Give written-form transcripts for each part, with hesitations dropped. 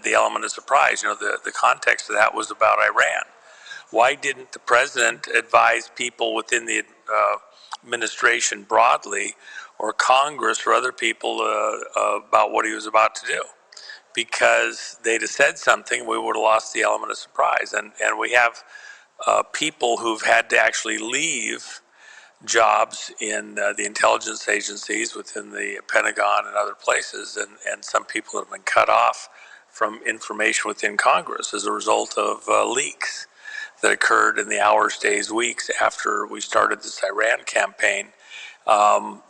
the element of surprise. The context of that was about Iran. Why didn't the president advise people within the administration broadly, or Congress or other people about what he was about to do? Because they'd have said something, we would have lost the element of surprise. And we have people who've had to actually leave jobs in the intelligence agencies within the Pentagon and other places, and some people have been cut off from information within Congress as a result of leaks that occurred in the hours, days, weeks after we started this Iran campaign,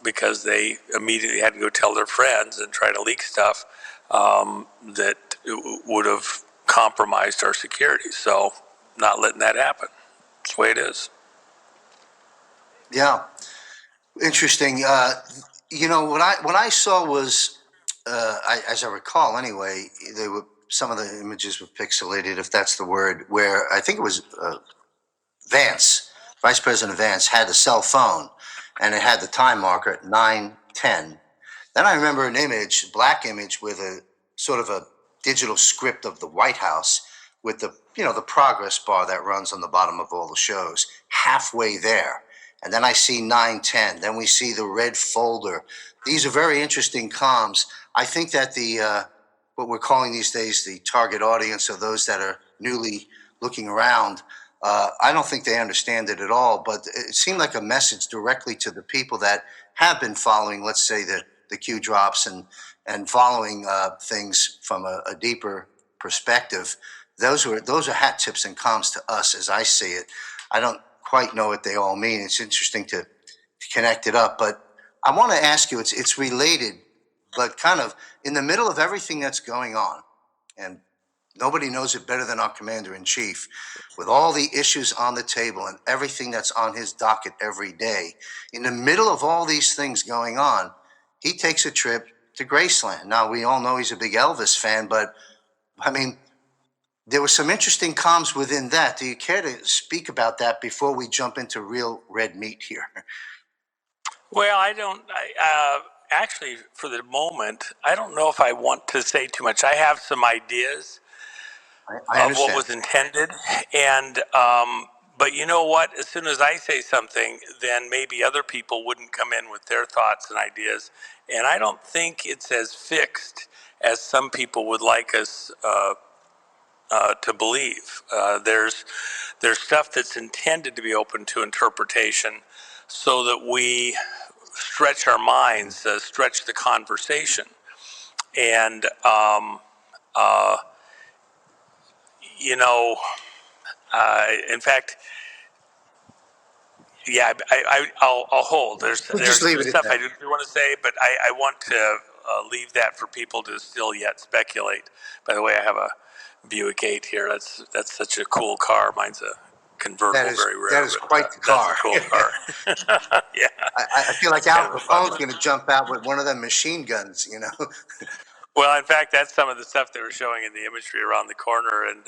because they immediately had to go tell their friends and try to leak stuff that would have compromised our security. So not letting that happen. That's the way it is. Yeah, interesting. What I saw was, as I recall, anyway, some of the images were pixelated, if that's the word. Where I think it was Vance, Vice President Vance, had a cell phone, and it had the time marker at 9:10. Then I remember an image, a black image, with a sort of a digital script of the White House with the progress bar that runs on the bottom of all the shows, halfway there. And then I see 9:10. Then we see the red folder. These are very interesting comms. I think that what we're calling these days the target audience, or those that are newly looking around, I don't think they understand it at all. But it seemed like a message directly to the people that have been following, let's say, the Q drops and following things from a deeper perspective. Those are hat tips and comms to us, as I see it. I don't quite know what they all mean. It's interesting to connect it up, but I want to ask you, it's related, but kind of in the middle of everything that's going on, and nobody knows it better than our commander-in-chief, with all the issues on the table and everything that's on his docket every day. In the middle of all these things going on, he takes a trip to Graceland. Now, we all know he's a big Elvis fan, but I mean, there were some interesting comms within that. Do you care to speak about that before we jump into real red meat here? Well, I don't. Actually, for the moment, I don't know if I want to say too much. I have some ideas of what was intended, and but you know what? As soon as I say something, then maybe other people wouldn't come in with their thoughts and ideas, and I don't think it's as fixed as some people would like us to believe. There's stuff that's intended to be open to interpretation, so that we stretch our minds, stretch the conversation, and in fact, yeah, I'll hold. There's some stuff I do want to say, but I want to leave that for people to still yet speculate. By the way, I have a Buick 8 here. That's such a cool car. Mine's a convertible, very rare. That is quite the car. That's a cool car. Yeah. I feel like Al Capone's going to jump out with one of them machine guns, Well, in fact, that's some of the stuff they were showing in the imagery around the corner, and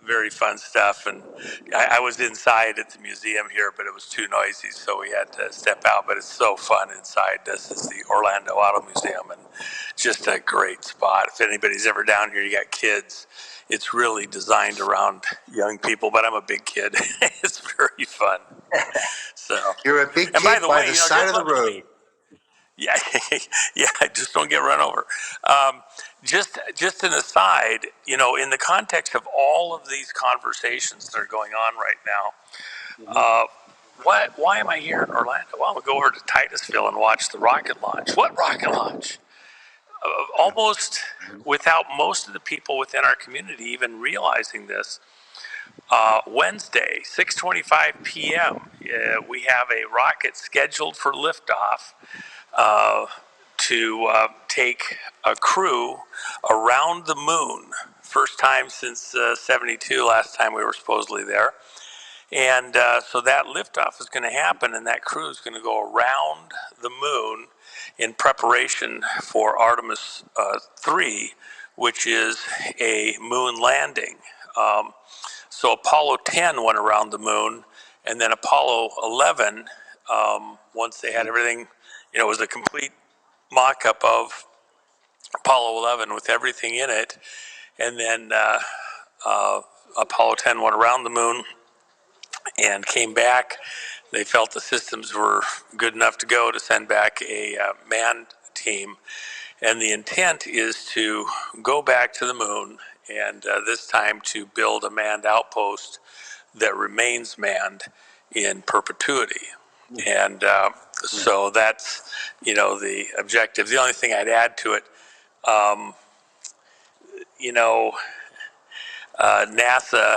very fun stuff. And I was inside at the museum here, but it was too noisy, so we had to step out. But it's so fun inside. This is the Orlando Auto Museum, and just a great spot. If anybody's ever down here, you got kids, it's really designed around young people, but I'm a big kid. It's very fun. So you're a big kid by the side of the road. Yeah, yeah. Just don't get run over. Just an aside, in the context of all of these conversations that are going on right now, why am I here in Orlando? Well, I'm gonna go over to Titusville and watch the rocket launch. What rocket launch? Almost without most of the people within our community even realizing this. Wednesday, 6:25 p.m. We have a rocket scheduled for liftoff to take a crew around the moon. First time since '72, last time we were supposedly there. And so that liftoff is going to happen, and that crew is going to go around the moon in preparation for Artemis 3, which is a moon landing. So Apollo 10 went around the moon, and then Apollo 11, once they had everything, it was a complete mock-up of Apollo 11 with everything in it, and then Apollo 10 went around the moon and came back. They felt the systems were good enough to go to send back a manned team. And the intent is to go back to the moon and this time to build a manned outpost that remains manned in perpetuity. And so that's, the objective. The only thing I'd add to it, you know, NASA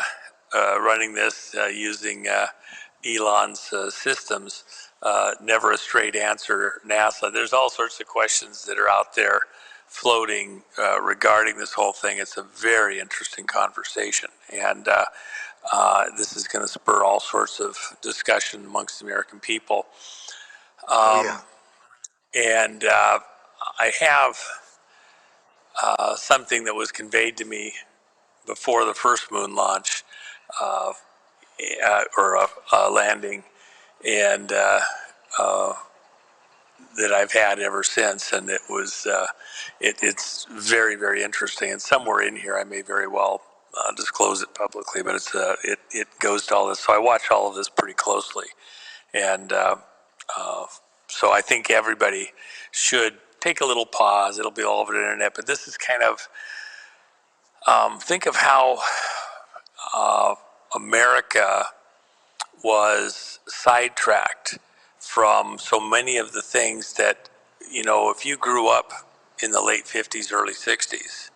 running this using Elon's systems, never a straight answer. NASA, there's all sorts of questions that are out there floating regarding this whole thing. It's a very interesting conversation, and this is going to spur all sorts of discussion amongst the American people. Oh yeah. And I have something that was conveyed to me before the first moon launch or landing, and that I've had ever since, and it was it's very, very interesting. And somewhere in here, I may very well disclose it publicly, but it goes to all this. So I watch all of this pretty closely, and so I think everybody should take a little pause. It'll be all over the internet, but this is kind of think of how America was sidetracked from so many of the things that, if you grew up in the late 50s, early 60s,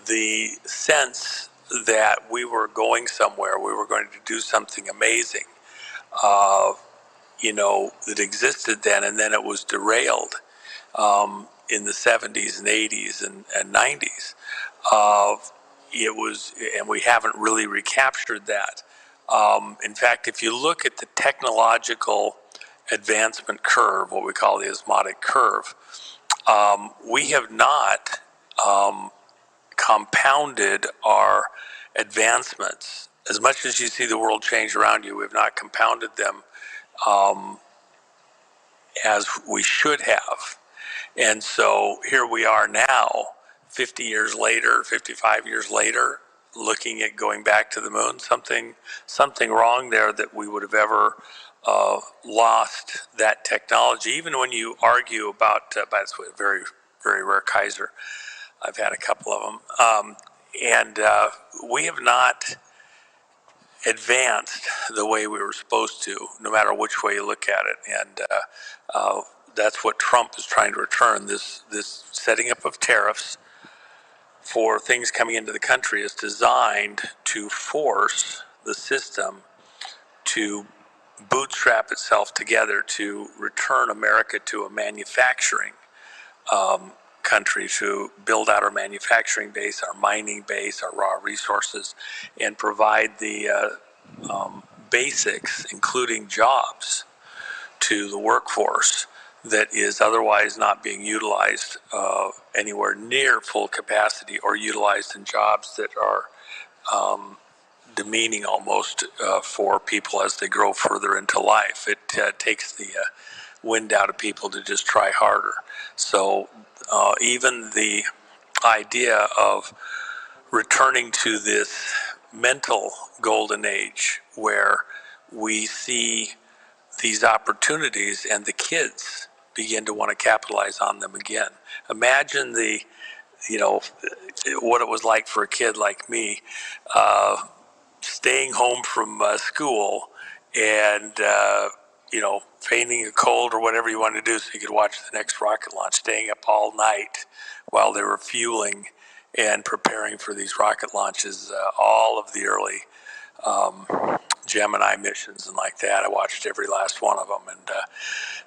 the sense that we were going somewhere, we were going to do something amazing, that existed then, and then it was derailed in the 70s and 80s and 90s. It was, and we haven't really recaptured that. In fact, if you look at the technological advancement curve, what we call the osmotic curve, we have not compounded our advancements. As much as you see the world change around you, we've not compounded them as we should have. And so here we are now, 50 years later, 55 years later, looking at going back to the moon. Something wrong there that we would have ever lost that technology. Even when you argue about, by the way, very, very rare Kaiser, I've had a couple of them, and we have not advanced the way we were supposed to, no matter which way you look at it. And that's what Trump is trying to return. This setting up of tariffs for things coming into the country is designed to force the system to bootstrap itself together to return America to a manufacturing country, to build out our manufacturing base, our mining base, our raw resources, and provide the basics, including jobs, to the workforce that is otherwise not being utilized anywhere near full capacity, or utilized in jobs that are demeaning almost for people as they grow further into life. It takes the wind out of people to just try harder. So even the idea of returning to this mental golden age where we see these opportunities and the kids begin to want to capitalize on them again. Imagine what it was like for a kid like me, staying home from school and feigning a cold or whatever you wanted to do so you could watch the next rocket launch, staying up all night while they were fueling and preparing for these rocket launches, all of the early Gemini missions and like that. I watched every last one of them, and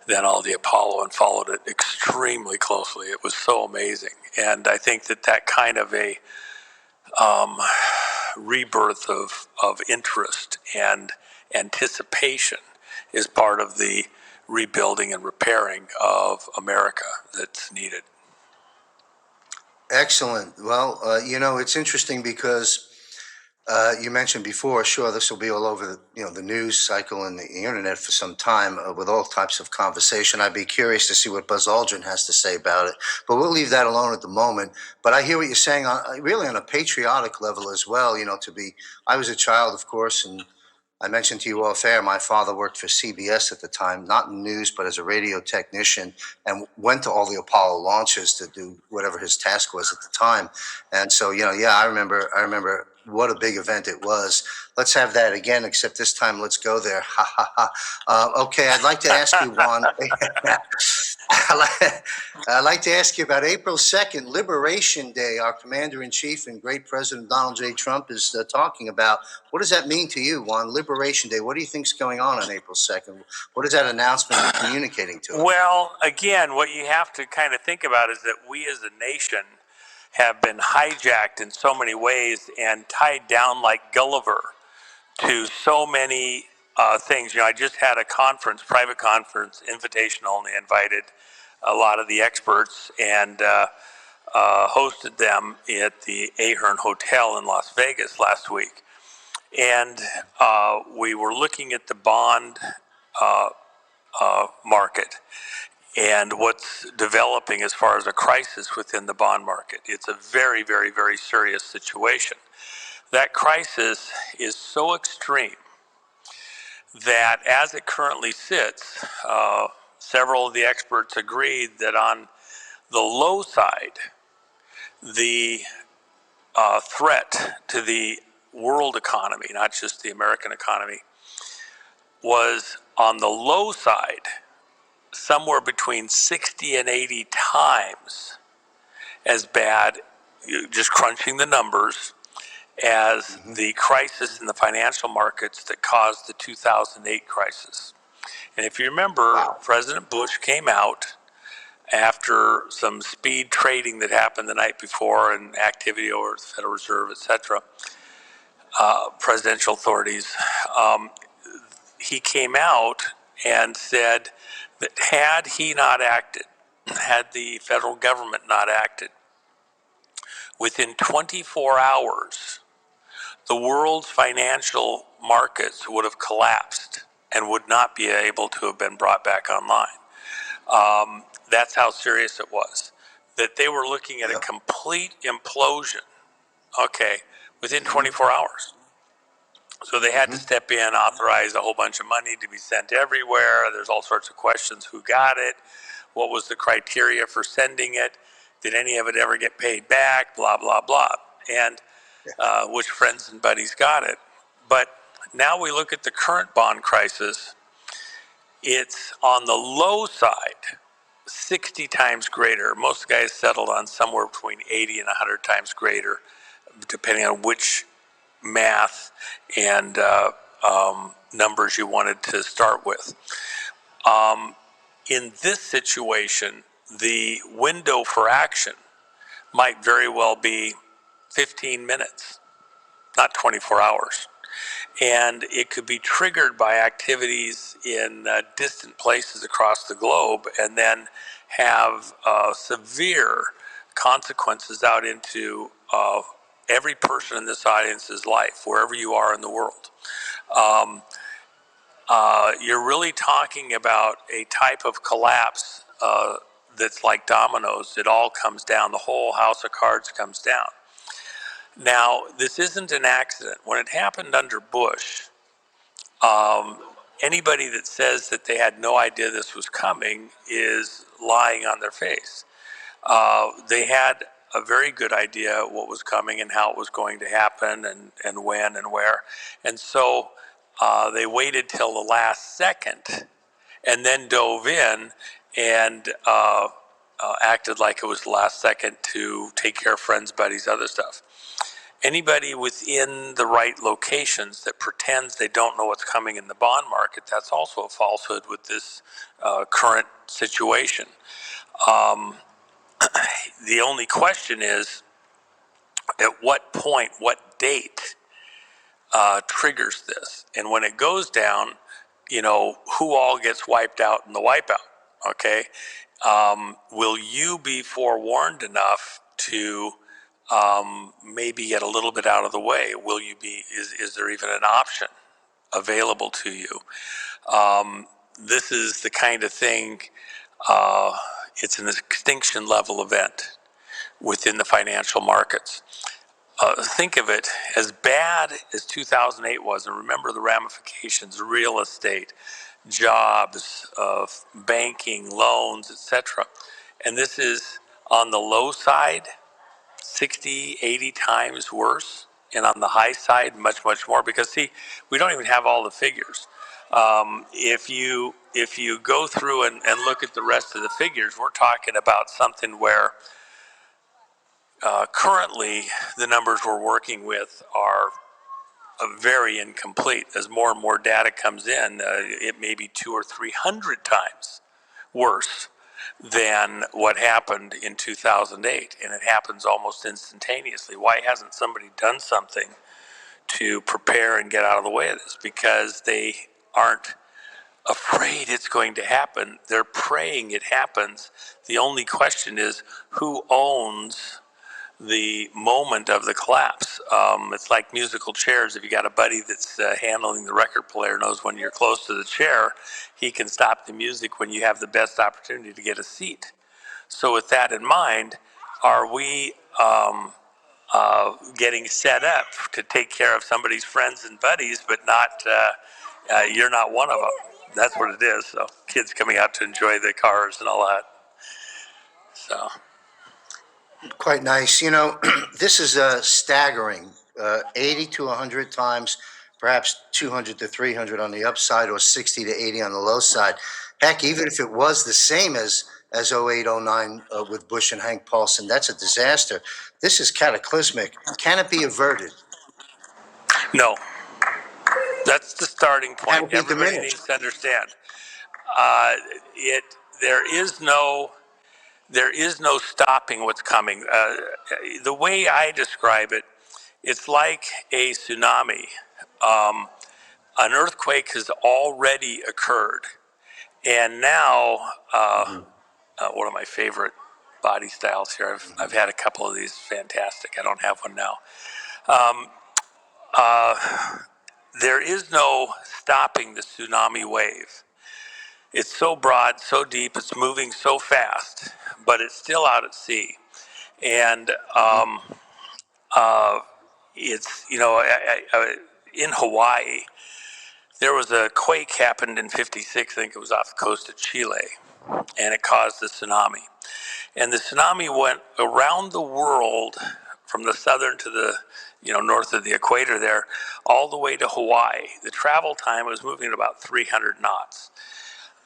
then all the Apollo, and followed it extremely closely. It was so amazing, and I think that kind of a rebirth of interest and anticipation is part of the rebuilding and repairing of America that's needed. Excellent. Well, it's interesting because You mentioned before, sure, this will be all over the news cycle and the internet for some time with all types of conversation. I'd be curious to see what Buzz Aldrin has to say about it, but we'll leave that alone at the moment. But I hear what you're saying, really on a patriotic level as well. I was a child, of course, and I mentioned to you off air, my father worked for CBS at the time, not in news, but as a radio technician, and went to all the Apollo launches to do whatever his task was at the time. And so, yeah, I remember what a big event it was. Let's have that again, except this time let's go there. Ha ha ha. Okay, I'd like to ask you, Juan. I'd like to ask you about April 2nd, Liberation Day. Our Commander in Chief and great President Donald J. Trump is talking about. What does that mean to you, Juan? Liberation Day. What do you think's going on April 2nd? What is that announcement communicating to us? Well, again, what you have to kind of think about is that we as a nation have been hijacked in so many ways and tied down like Gulliver to so many things. I just had a conference, private conference, invitation only, invited a lot of the experts and hosted them at the Ahern Hotel in Las Vegas last week. And we were looking at the bond market and what's developing as far as a crisis within the bond market. It's a very, very, very serious situation. That crisis is so extreme that as it currently sits, several of the experts agreed that on the low side, the threat to the world economy, not just the American economy, was on the low side somewhere between 60 and 80 times as bad, just crunching the numbers, as the crisis in the financial markets that caused the 2008 crisis. And if you remember, President Bush came out after some speed trading that happened the night before and activity over the Federal Reserve, et cetera, presidential authorities. He came out and said that had he not acted, had the federal government not acted, within 24 hours, the world's financial markets would have collapsed and would not be able to have been brought back online. That's how serious it was. That they were looking at a complete implosion, within 24 hours. So they had to step in, authorize a whole bunch of money to be sent everywhere. There's all sorts of questions. Who got it? What was the criteria for sending it? Did any of it ever get paid back? Blah, blah, blah. And which friends and buddies got it. But now we look at the current bond crisis. It's on the low side, 60 times greater. Most guys settled on somewhere between 80 and 100 times greater, depending on which math and numbers you wanted to start with. In this situation, the window for action might very well be 15 minutes, not 24 hours. And it could be triggered by activities in distant places across the globe and then have severe consequences out into every person in this audience's life, wherever you are in the world. You're really talking about a type of collapse that's like dominoes. It all comes down. The whole house of cards comes down. Now, this isn't an accident. When it happened under Bush, anybody that says that they had no idea this was coming is lying on their face. They had a very good idea what was coming and how it was going to happen and when and where. And so they waited till the last second and then dove in and acted like it was the last second to take care of friends, buddies, other stuff. Anybody within the right locations that pretends they don't know what's coming in the bond market, that's also a falsehood with this current situation. The only question is, at what point, what date triggers this? And when it goes down, who all gets wiped out in the wipeout, okay? Will you be forewarned enough to maybe get a little bit out of the way? Will you be? Is there even an option available to you? This is the kind of thing. It's an extinction level event within the financial markets. Think of it as bad as 2008 was, and remember the ramifications: real estate, jobs, banking, loans, etc. And this is on the low side, 60, 80 times worse, and on the high side, much, much more. Because see, we don't even have all the figures. If you go through and look at the rest of the figures, we're talking about something where currently the numbers we're working with are very incomplete. As more and more data comes in, it may be 200 or 300 times worse than what happened in 2008, and it happens almost instantaneously. Why hasn't somebody done something to prepare and get out of the way of this? Because they aren't afraid it's going to happen. They're praying it happens. The only question is who owns the moment of the collapse. It's like musical chairs. If you got a buddy that's handling the record player, knows when you're close to the chair, he can stop the music when you have the best opportunity to get a seat. So with that in mind, are we getting set up to take care of somebody's friends and buddies, but not you're not one of them? That's what it is. So kids coming out to enjoy the cars and all that. So. Quite nice. This is staggering. 80 to 100 times, perhaps 200 to 300 on the upside, or 60 to 80 on the low side. Heck, even if it was the same as 08, 09 with Bush and Hank Paulson, that's a disaster. This is cataclysmic. Can it be averted? No, that's the starting Can point. it be Everybody diminished? needs to understand. Uh, it there is no stopping what's coming. The way I describe it, it's like a tsunami. Um, an earthquake has already occurred, and now one of my favorite body styles here. I've had a couple of these. Fantastic. I don't have one now. Um, there is no stopping the tsunami wave. It's so broad, so deep, it's moving so fast, but it's still out at sea. And it's, in Hawaii, there was a quake happened in 56, I think it was off the coast of Chile, and it caused a tsunami. And the tsunami went around the world from the southern to the north of the equator there, all the way to Hawaii. The travel time was moving at about 300 knots.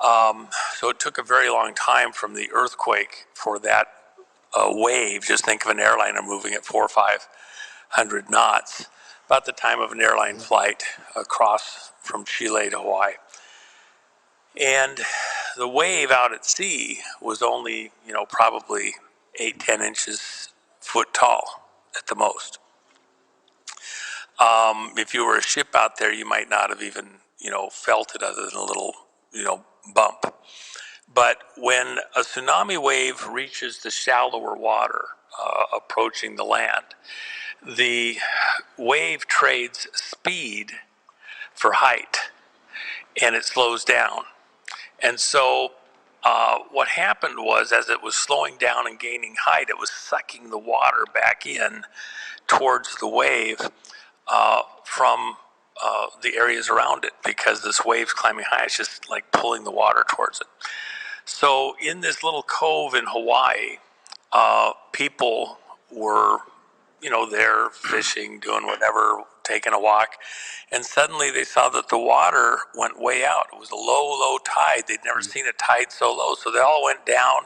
So it took a very long time from the earthquake for that wave. Just think of an airliner moving at 400 or 500 knots, about the time of an airline flight across from Chile to Hawaii. And the wave out at sea was only, probably 8-10 inches foot tall at the most. If you were a ship out there, you might not have even, felt it other than a little, bump. But when a tsunami wave reaches the shallower water approaching the land, the wave trades speed for height, and it slows down. And so what happened was, as it was slowing down and gaining height, it was sucking the water back in towards the wave from the areas around it, because this wave's climbing high. It's just like pulling the water towards it. So in this little cove in Hawaii, people were, there fishing, doing whatever, taking a walk, and suddenly they saw that the water went way out. It was a low, low tide. They'd never seen a tide so low. So they all went down,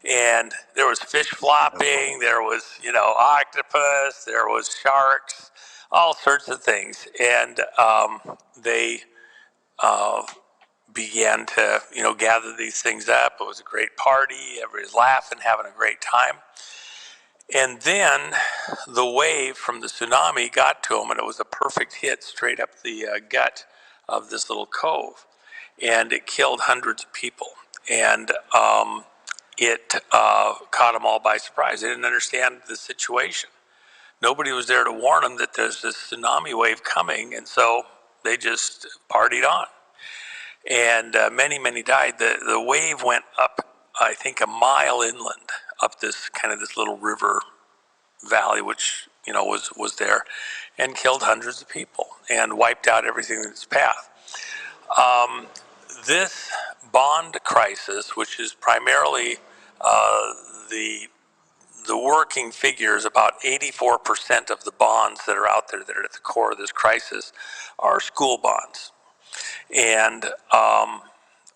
and there was fish flopping, there was, octopus, there was sharks, all sorts of things. And they began to, gather these things up. It was a great party. Everybody's laughing, having a great time. And then the wave from the tsunami got to them, and it was a perfect hit straight up the gut of this little cove. And it killed hundreds of people. And it caught them all by surprise. They didn't understand the situation. Nobody was there to warn them that there's this tsunami wave coming, and so they just partied on. And many died. The wave went up, I think, a mile inland, up this little river valley, which was there, and killed hundreds of people and wiped out everything in its path. This bond crisis, which is primarily the working figures, about 84% of the bonds that are out there that are at the core of this crisis are school bonds, and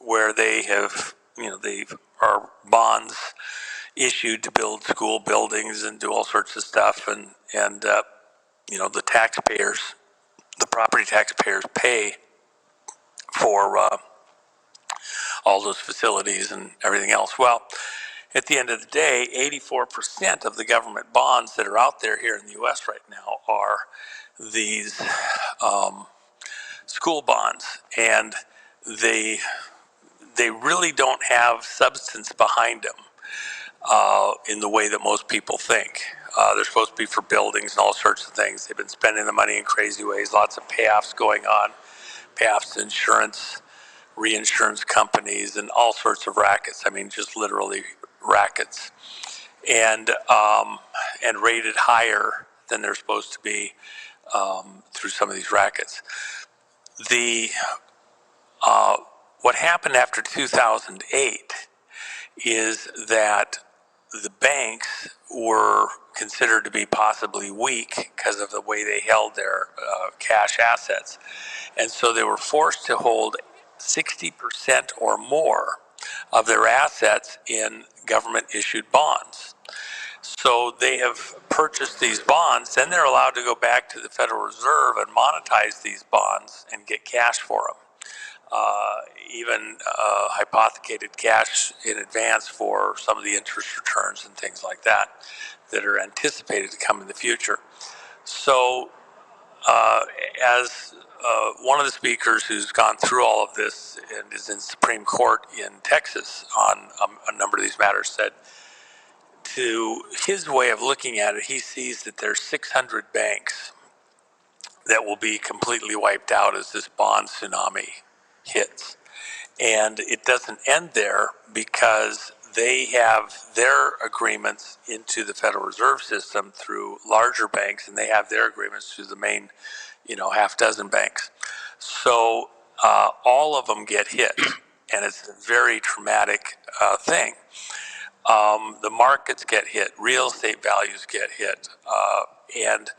where they have, they are bonds issued to build school buildings and do all sorts of stuff, and the taxpayers, the property taxpayers, pay for all those facilities and everything else. Well, at the end of the day, 84% of the government bonds that are out there here in the U.S. right now are these school bonds, and they really don't have substance behind them in the way that most people think. They're supposed to be for buildings and all sorts of things. They've been spending the money in crazy ways. Lots of payoffs going on, payoffs to insurance, reinsurance companies, and all sorts of rackets. I mean, just literally rackets, and rated higher than they're supposed to be through some of these rackets. The what happened after 2008 is that the banks were considered to be possibly weak because of the way they held their cash assets. And so they were forced to hold 60% or more of their assets in government issued bonds. So they have purchased these bonds, then they're allowed to go back to the Federal Reserve and monetize these bonds and get cash for them. Even hypothecated cash in advance for some of the interest returns and things like that that are anticipated to come in the future. So as one of the speakers who's gone through all of this and is in Supreme Court in Texas on a number of these matters, said, to his way of looking at it, he sees that there's 600 banks that will be completely wiped out as this bond tsunami hits. And it doesn't end there, because they have their agreements into the Federal Reserve System through larger banks, and they have their agreements through the main, half dozen banks. So all of them get hit, and it's a very traumatic thing. The markets get hit, real estate values get hit, and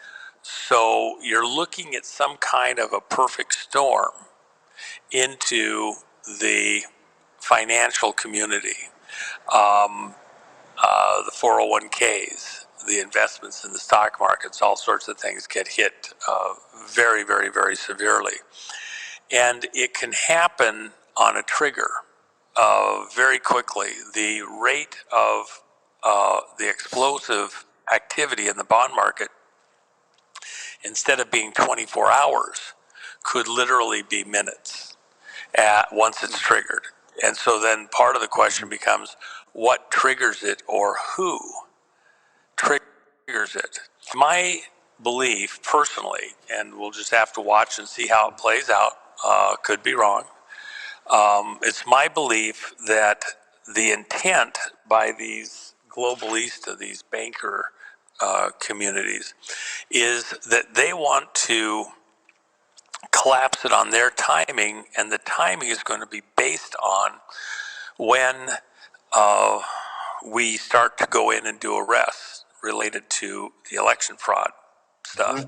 so you're looking at some kind of a perfect storm into the financial community. The 401ks, the investments in the stock markets, all sorts of things get hit very severely. And it can happen on a trigger very quickly. The rate of the explosive activity in the bond market, instead of being 24 hours, could literally be minutes once it's triggered. And so then part of the question becomes, what triggers it, or who triggers it? My belief personally, and we'll just have to watch and see how it plays out, could be wrong. It's my belief that the intent by these globalista, these banker communities, is that they want to collapse it on their timing, and the timing is going to be based on when we start to go in and do arrests related to the election fraud stuff,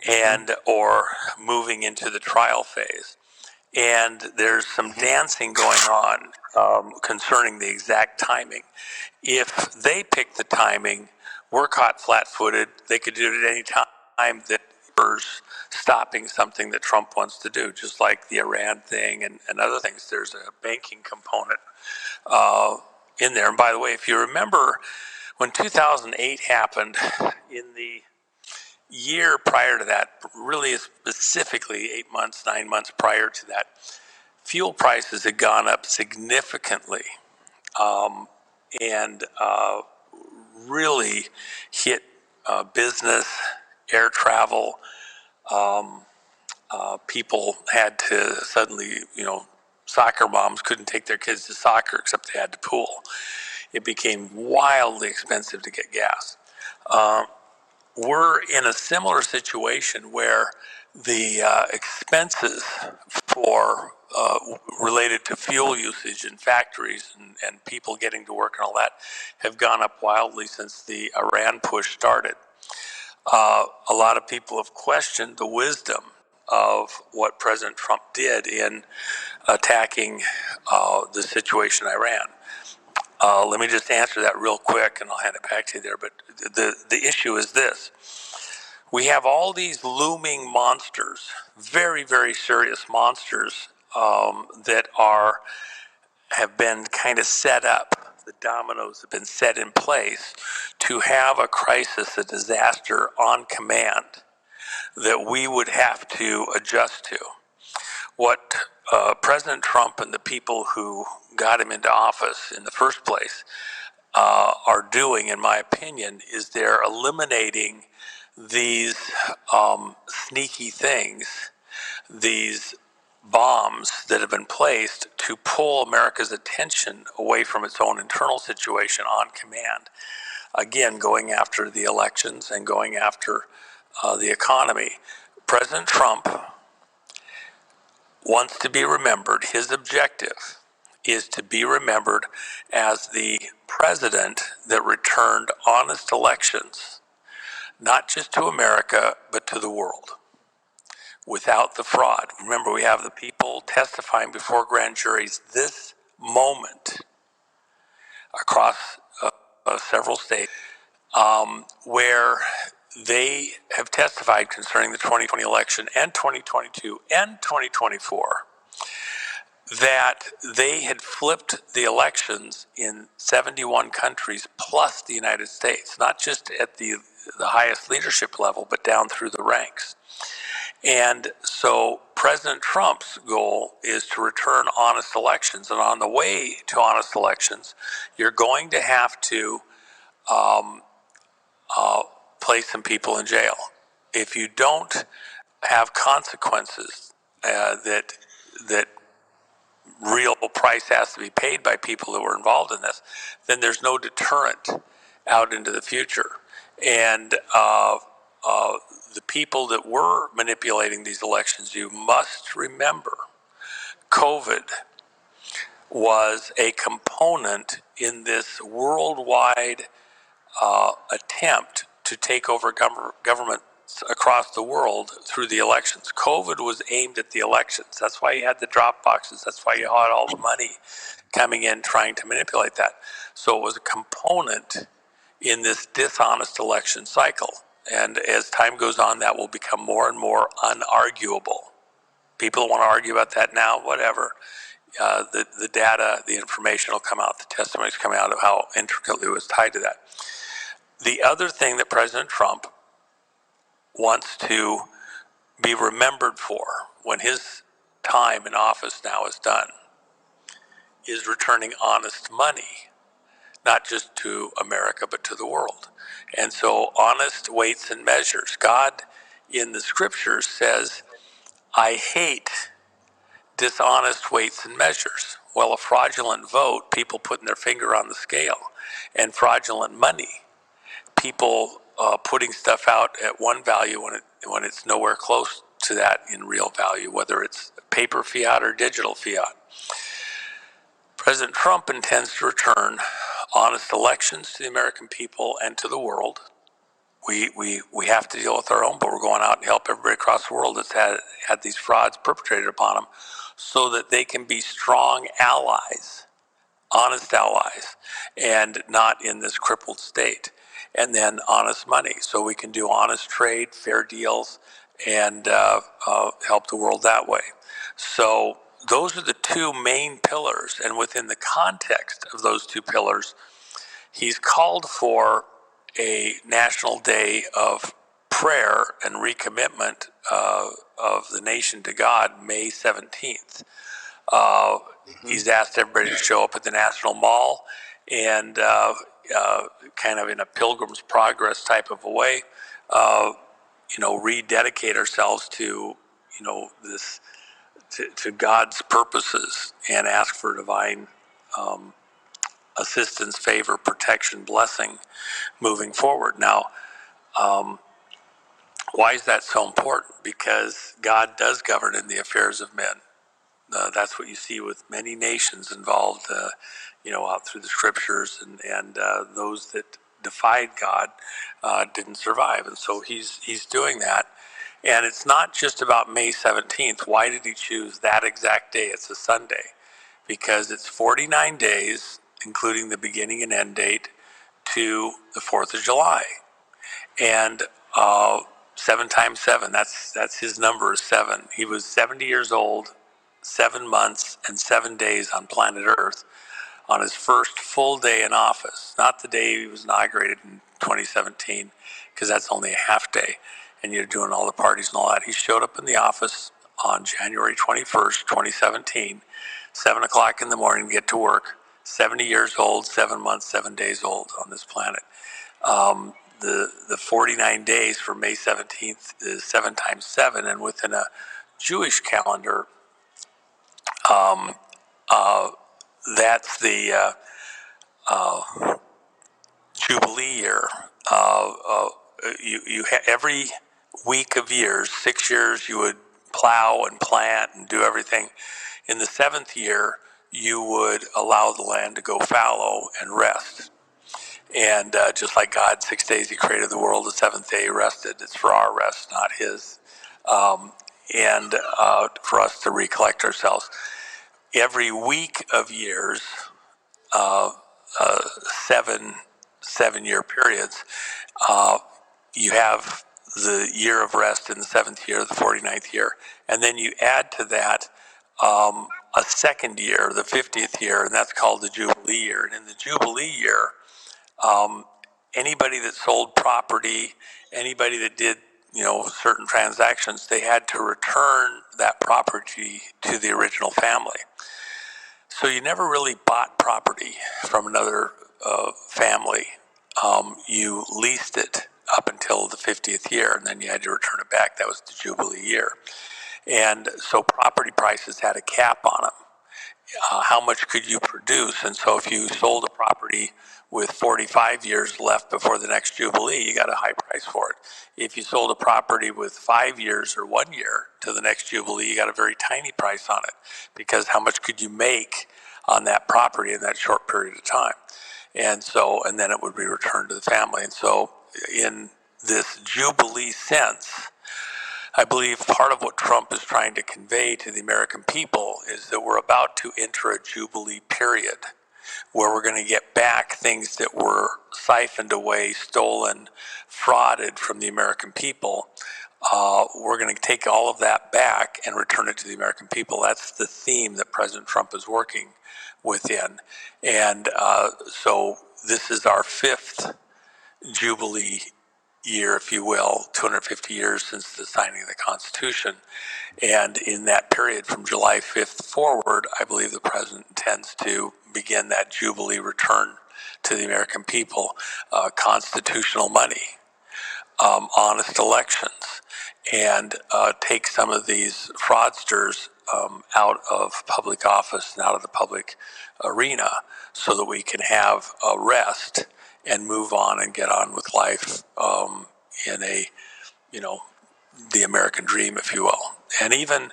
and or moving into the trial phase. And there's some dancing going on concerning the exact timing. If they pick the timing, we're caught flat-footed. They could do it at any time that stopping something that Trump wants to do, just like the Iran thing and other things. There's a banking component in there. And by the way, if you remember when 2008 happened, in the year prior to that, really specifically 8 months, 9 months prior to that, fuel prices had gone up significantly. and really hit business, air travel. People had to suddenly, soccer moms couldn't take their kids to soccer except they had to pool. It became wildly expensive to get gas. We're in a similar situation where the expenses for related to fuel usage in factories and people getting to work and all that have gone up wildly since the Iran push started. A lot of people have questioned the wisdom of what President Trump did in attacking the situation in Iran. Let me just answer that real quick, and I'll hand it back to you there. But the issue is this: we have all these looming monsters, very, very serious monsters that have been kind of set up. The dominoes have been set in place to have a crisis, a disaster on command that we would have to adjust to. What President Trump and the people who got him into office in the first place are doing, in my opinion, is they're eliminating these sneaky things, these bombs that have been placed to pull America's attention away from its own internal situation on command. Again, going after the elections and going after the economy. President Trump wants to be remembered. His objective is to be remembered as the president that returned honest elections, not just to America, but to the world, without the fraud. Remember, we have the people testifying before grand juries this moment across several states where they have testified concerning the 2020 election and 2022 and 2024 that they had flipped the elections in 71 countries plus the United States, not just at the highest leadership level, but down through the ranks. And so President Trump's goal is to return honest elections. And on the way to honest elections, you're going to have to place some people in jail. If you don't have consequences that real price has to be paid by people who were involved in this, then there's no deterrent out into the future. And the people that were manipulating these elections, you must remember, COVID was a component in this worldwide attempt to take over government across the world through the elections. COVID was aimed at the elections. That's why you had the drop boxes. That's why you had all the money coming in trying to manipulate that. So it was a component in this dishonest election cycle. And as time goes on, that will become more and more unarguable. People want to argue about that now, whatever. The data, the information will come out, the testimonies come out of how intricately it was tied to that. The other thing that President Trump wants to be remembered for when his time in office now is done is returning honest money, not just to America, but to the world. And so honest weights and measures. God in the scriptures says, I hate dishonest weights and measures. Well, a fraudulent vote, people putting their finger on the scale, and fraudulent money, people putting stuff out at one value when it's nowhere close to that in real value, whether it's paper fiat or digital fiat. President Trump intends to return honest elections to the American people and to the world. We have to deal with our own, but we're going out and help everybody across the world that's had these frauds perpetrated upon them so that they can be strong allies, honest allies, and not in this crippled state. And then honest money, so we can do honest trade, fair deals, and help the world that way. So those are the two main pillars, and within the context of those two pillars, he's called for a national day of prayer and recommitment of the nation to God, May 17th. He's asked everybody to show up at the National Mall and kind of in a pilgrim's progress type of a way, uh, rededicate ourselves to, this, to God's purposes and ask for divine assistance, favor, protection, blessing moving forward. Now, why is that so important? Because God does govern in the affairs of men. That's what you see with many nations involved, out through the scriptures, and those that defied God didn't survive, and so He's doing that. And it's not just about May 17th. Why did He choose that exact day? It's a Sunday, because it's 49 days, including the beginning and end date, to the 4th of July, and 7 times 7. That's His number is 7. He was 70 years old, 7 months and 7 days on planet Earth on his first full day in office, not the day he was inaugurated in 2017, because that's only a half day and you're doing all the parties and all that. He showed up in the office on January 21st, 2017, 7 o'clock in the morning to get to work, 70 years old, 7 months, 7 days old on this planet. The 49 days for May 17th is 7 times 7, and within a Jewish calendar, that's the Jubilee year. Every week of years, 6 years, you would plow and plant and do everything. In the seventh year, you would allow the land to go fallow and rest. And just like God, 6 days He created the world, the seventh day He rested. It's for our rest, not His. And for us to recollect ourselves. Every week of years, uh, uh, 7 year periods, you have the year of rest in the seventh year, the 49th year, and then you add to that a second year, the 50th year, and that's called the Jubilee year. And in the Jubilee year, anybody that sold property, anybody that did certain transactions, they had to return that property to the original family. So you never really bought property from another family. You leased it up until the 50th year, and then you had to return it back. That was the Jubilee year. And so property prices had a cap on them. How much could you produce? And so if you sold a property with 45 years left before the next Jubilee, you got a high price for it. If you sold a property with 5 years or 1 year to the next Jubilee, you got a very tiny price on it, because how much could you make on that property in that short period of time? And so, and then it would be returned to the family. And so in this Jubilee sense, I believe part of what Trump is trying to convey to the American people is that we're about to enter a Jubilee period where we're going to get back things that were siphoned away, stolen, frauded from the American people. We're going to take all of that back and return it to the American people. That's the theme that President Trump is working within. And so this is our fifth Jubilee year, if you will, 250 years since the signing of the Constitution. And in that period from July 5th forward, I believe the president intends to begin that Jubilee return to the American people, constitutional money, honest elections, and take some of these fraudsters out of public office and out of the public arena, so that we can have a rest and move on and get on with life in a, the American dream, if you will. And even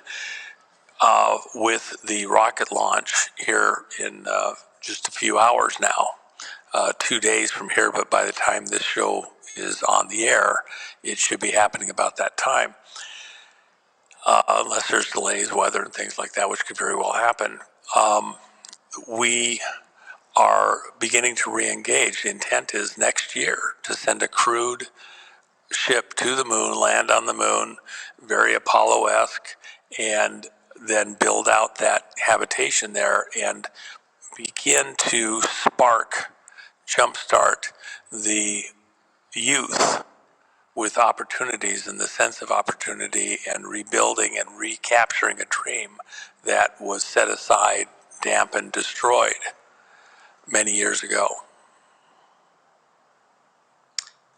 with the rocket launch here in just a few hours now, 2 days from here, but by the time this show is on the air, it should be happening about that time, unless there's delays, weather, and things like that, which could very well happen. We are beginning to re-engage. The intent is next year to send a crewed ship to the moon, land on the moon, very Apollo-esque, and then build out that habitation there and begin to jumpstart the youth with opportunities and the sense of opportunity, and rebuilding and recapturing a dream that was set aside, dampened, destroyed many years ago.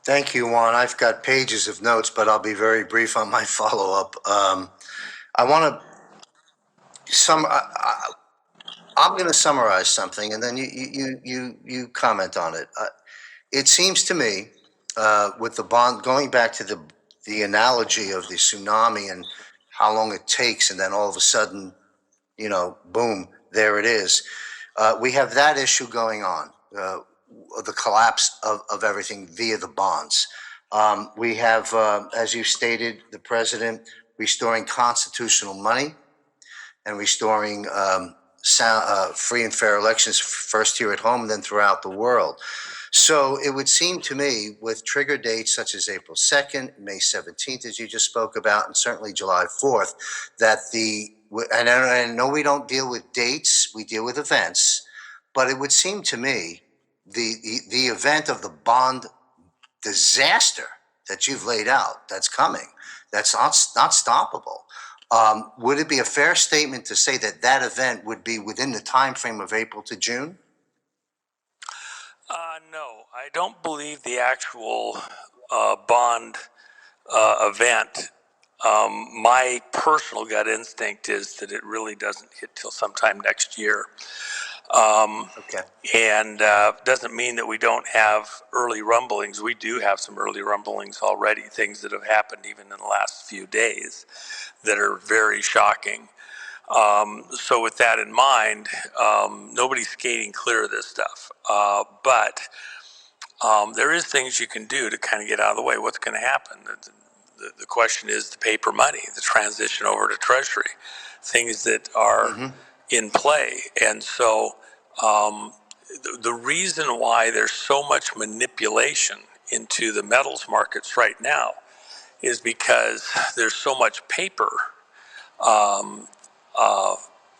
Thank you, Juan. I've got pages of notes, but I'll be very brief on my follow-up. I want to I'm going to summarize something, and then you comment on it. It seems to me, with the bond, going back to the analogy of the tsunami and how long it takes, and then all of a sudden, boom, there it is. We have that issue going on, the collapse of everything via the bonds. We have, as you stated, the president restoring constitutional money and restoring free and fair elections, first here at home and then throughout the world. So it would seem to me, with trigger dates such as April 2nd, May 17th, as you just spoke about, and certainly July 4th, that and I know we don't deal with dates, we deal with events, but it would seem to me the event of the bond disaster that you've laid out that's coming, that's not stoppable. Would it be a fair statement to say that that event would be within the time frame of April to June? No, I don't believe the actual bond event. My personal gut instinct is that it really doesn't hit till sometime next year. Okay. And doesn't mean that we don't have early rumblings. We do have some early rumblings already, things that have happened even in the last few days that are very shocking. So with that in mind, nobody's skating clear of this stuff. But there is things you can do to kind of get out of the way. What's going to happen? The question is the paper money, the transition over to Treasury, things that are in play. And so the reason why there's so much manipulation into the metals markets right now is because there's so much paper,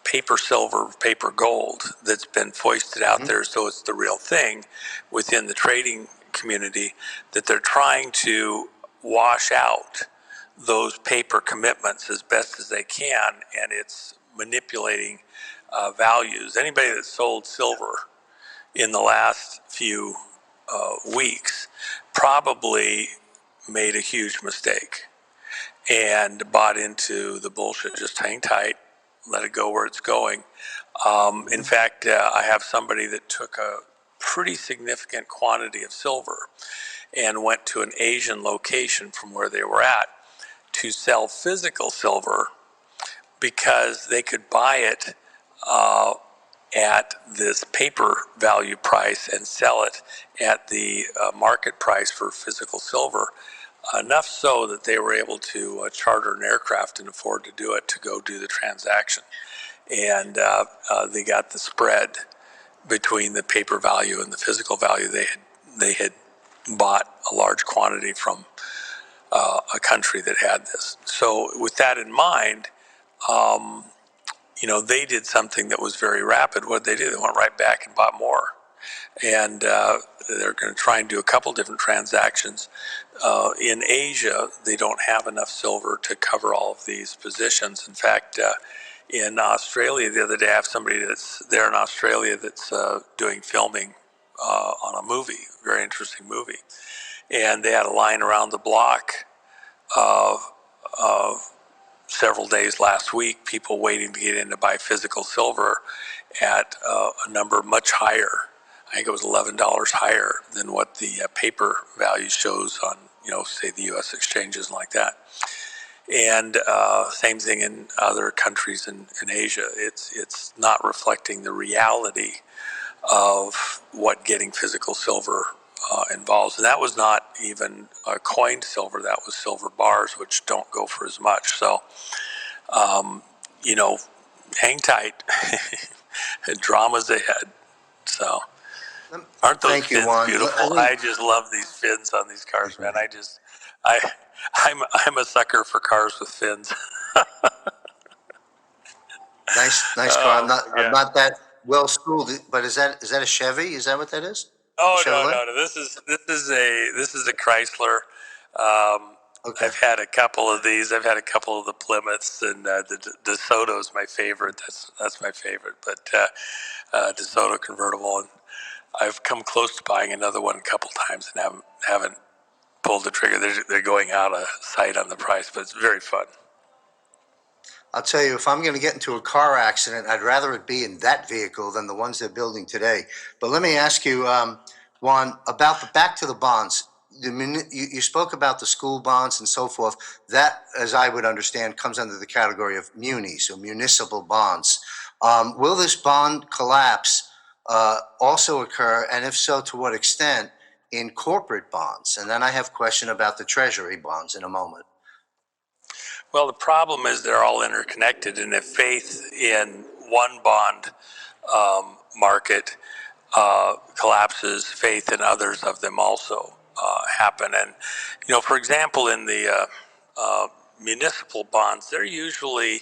paper silver, paper gold that's been foisted out there, so it's the real thing within the trading community, that they're trying to wash out those paper commitments as best as they can, and it's manipulating values. Anybody that sold silver in the last few weeks probably made a huge mistake and bought into the bullshit. Just hang tight, let it go where it's going. In fact, I have somebody that took a pretty significant quantity of silver and went to an Asian location from where they were at to sell physical silver because they could buy it at this paper value price and sell it at the market price for physical silver. Enough so that they were able to charter an aircraft and afford to do it to go do the transaction. And they got the spread between the paper value and the physical value. They had bought a large quantity from a country that had this. So with that in mind, they did something that was very rapid. What did they do? They went right back and bought more. And they're going to try and do a couple different transactions. In Asia, they don't have enough silver to cover all of these positions. In fact, in Australia, the other day, I have somebody that's there in Australia that's doing filming on a movie, very interesting movie. And they had a line around the block of several days last week, people waiting to get in to buy physical silver at a number much higher. I think it was $11 higher than what the paper value shows on, say the U.S. exchanges and like that. And same thing in other countries in Asia. It's not reflecting the reality of what getting physical silver involves. And that was not even coined silver, that was silver bars, which don't go for as much. So, hang tight. Drama's ahead. So, aren't those Thank you, fins Juan. beautiful? I just love these fins on these cars, man. I'm a sucker for cars with fins. Nice car. I'm not that well schooled, but is that a Chevy? Is that what that is? A Oh no, Chevrolet? no, no! This is a Chrysler. Okay. I've had a couple of these. I've had a couple of the Plymouths, and the DeSoto's my favorite. That's my favorite. But DeSoto convertible. I've come close to buying another one a couple times and haven't pulled the trigger. They're going out of sight on the price, but it's very fun. I'll tell you, if I'm going to get into a car accident, I'd rather it be in that vehicle than the ones they're building today. But let me ask you, Juan, about back to the bonds. You spoke about the school bonds and so forth. That, as I would understand, comes under the category of munis or municipal bonds. Will this bond collapse also occur, and if so, to what extent, in corporate bonds? And then I have a question about the treasury bonds in a moment. Well, the problem is they're all interconnected, and if faith in one bond market collapses, faith in others of them also happen. And, for example, in the municipal bonds, they're usually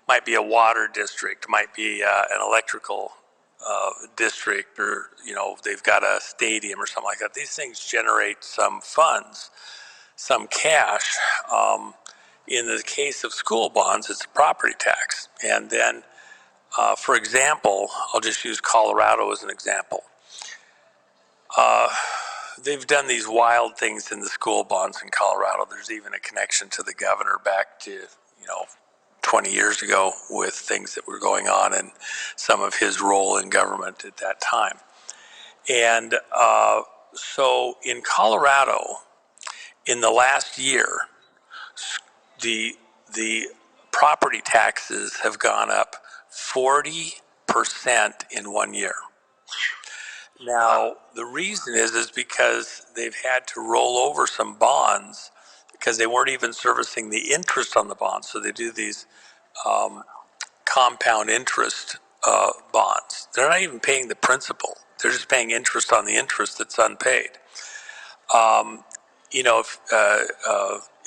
might be a water district, might be an electrical district, or, they've got a stadium or something like that. These things generate some funds, some cash. In the case of school bonds, it's a property tax. And then, for example, I'll just use Colorado as an example. They've done these wild things in the school bonds in Colorado. There's even a connection to the governor back to, 20 years ago with things that were going on and some of his role in government at that time. And so in Colorado, in the last year, the property taxes have gone up 40% in 1 year. Now, the reason is because they've had to roll over some bonds because they weren't even servicing the interest on the bonds. So they do these compound interest bonds. They're not even paying the principal. They're just paying interest on the interest that's unpaid.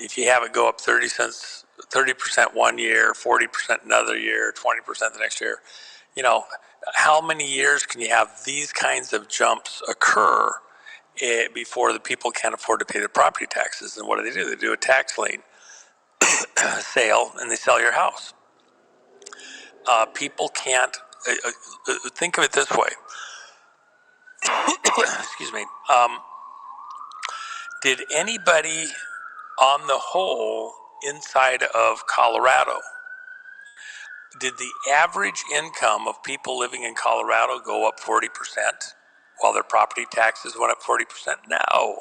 If you have it go up 30% 1 year, 40% another year, 20% the next year, how many years can you have these kinds of jumps occur before the people can't afford to pay their property taxes? And what do? They do a tax lien sale and they sell your house. People can't, think of it this way. Excuse me. Did anybody on the whole inside of Colorado, did the average income of people living in Colorado go up 40% while their property taxes went up 40%? No.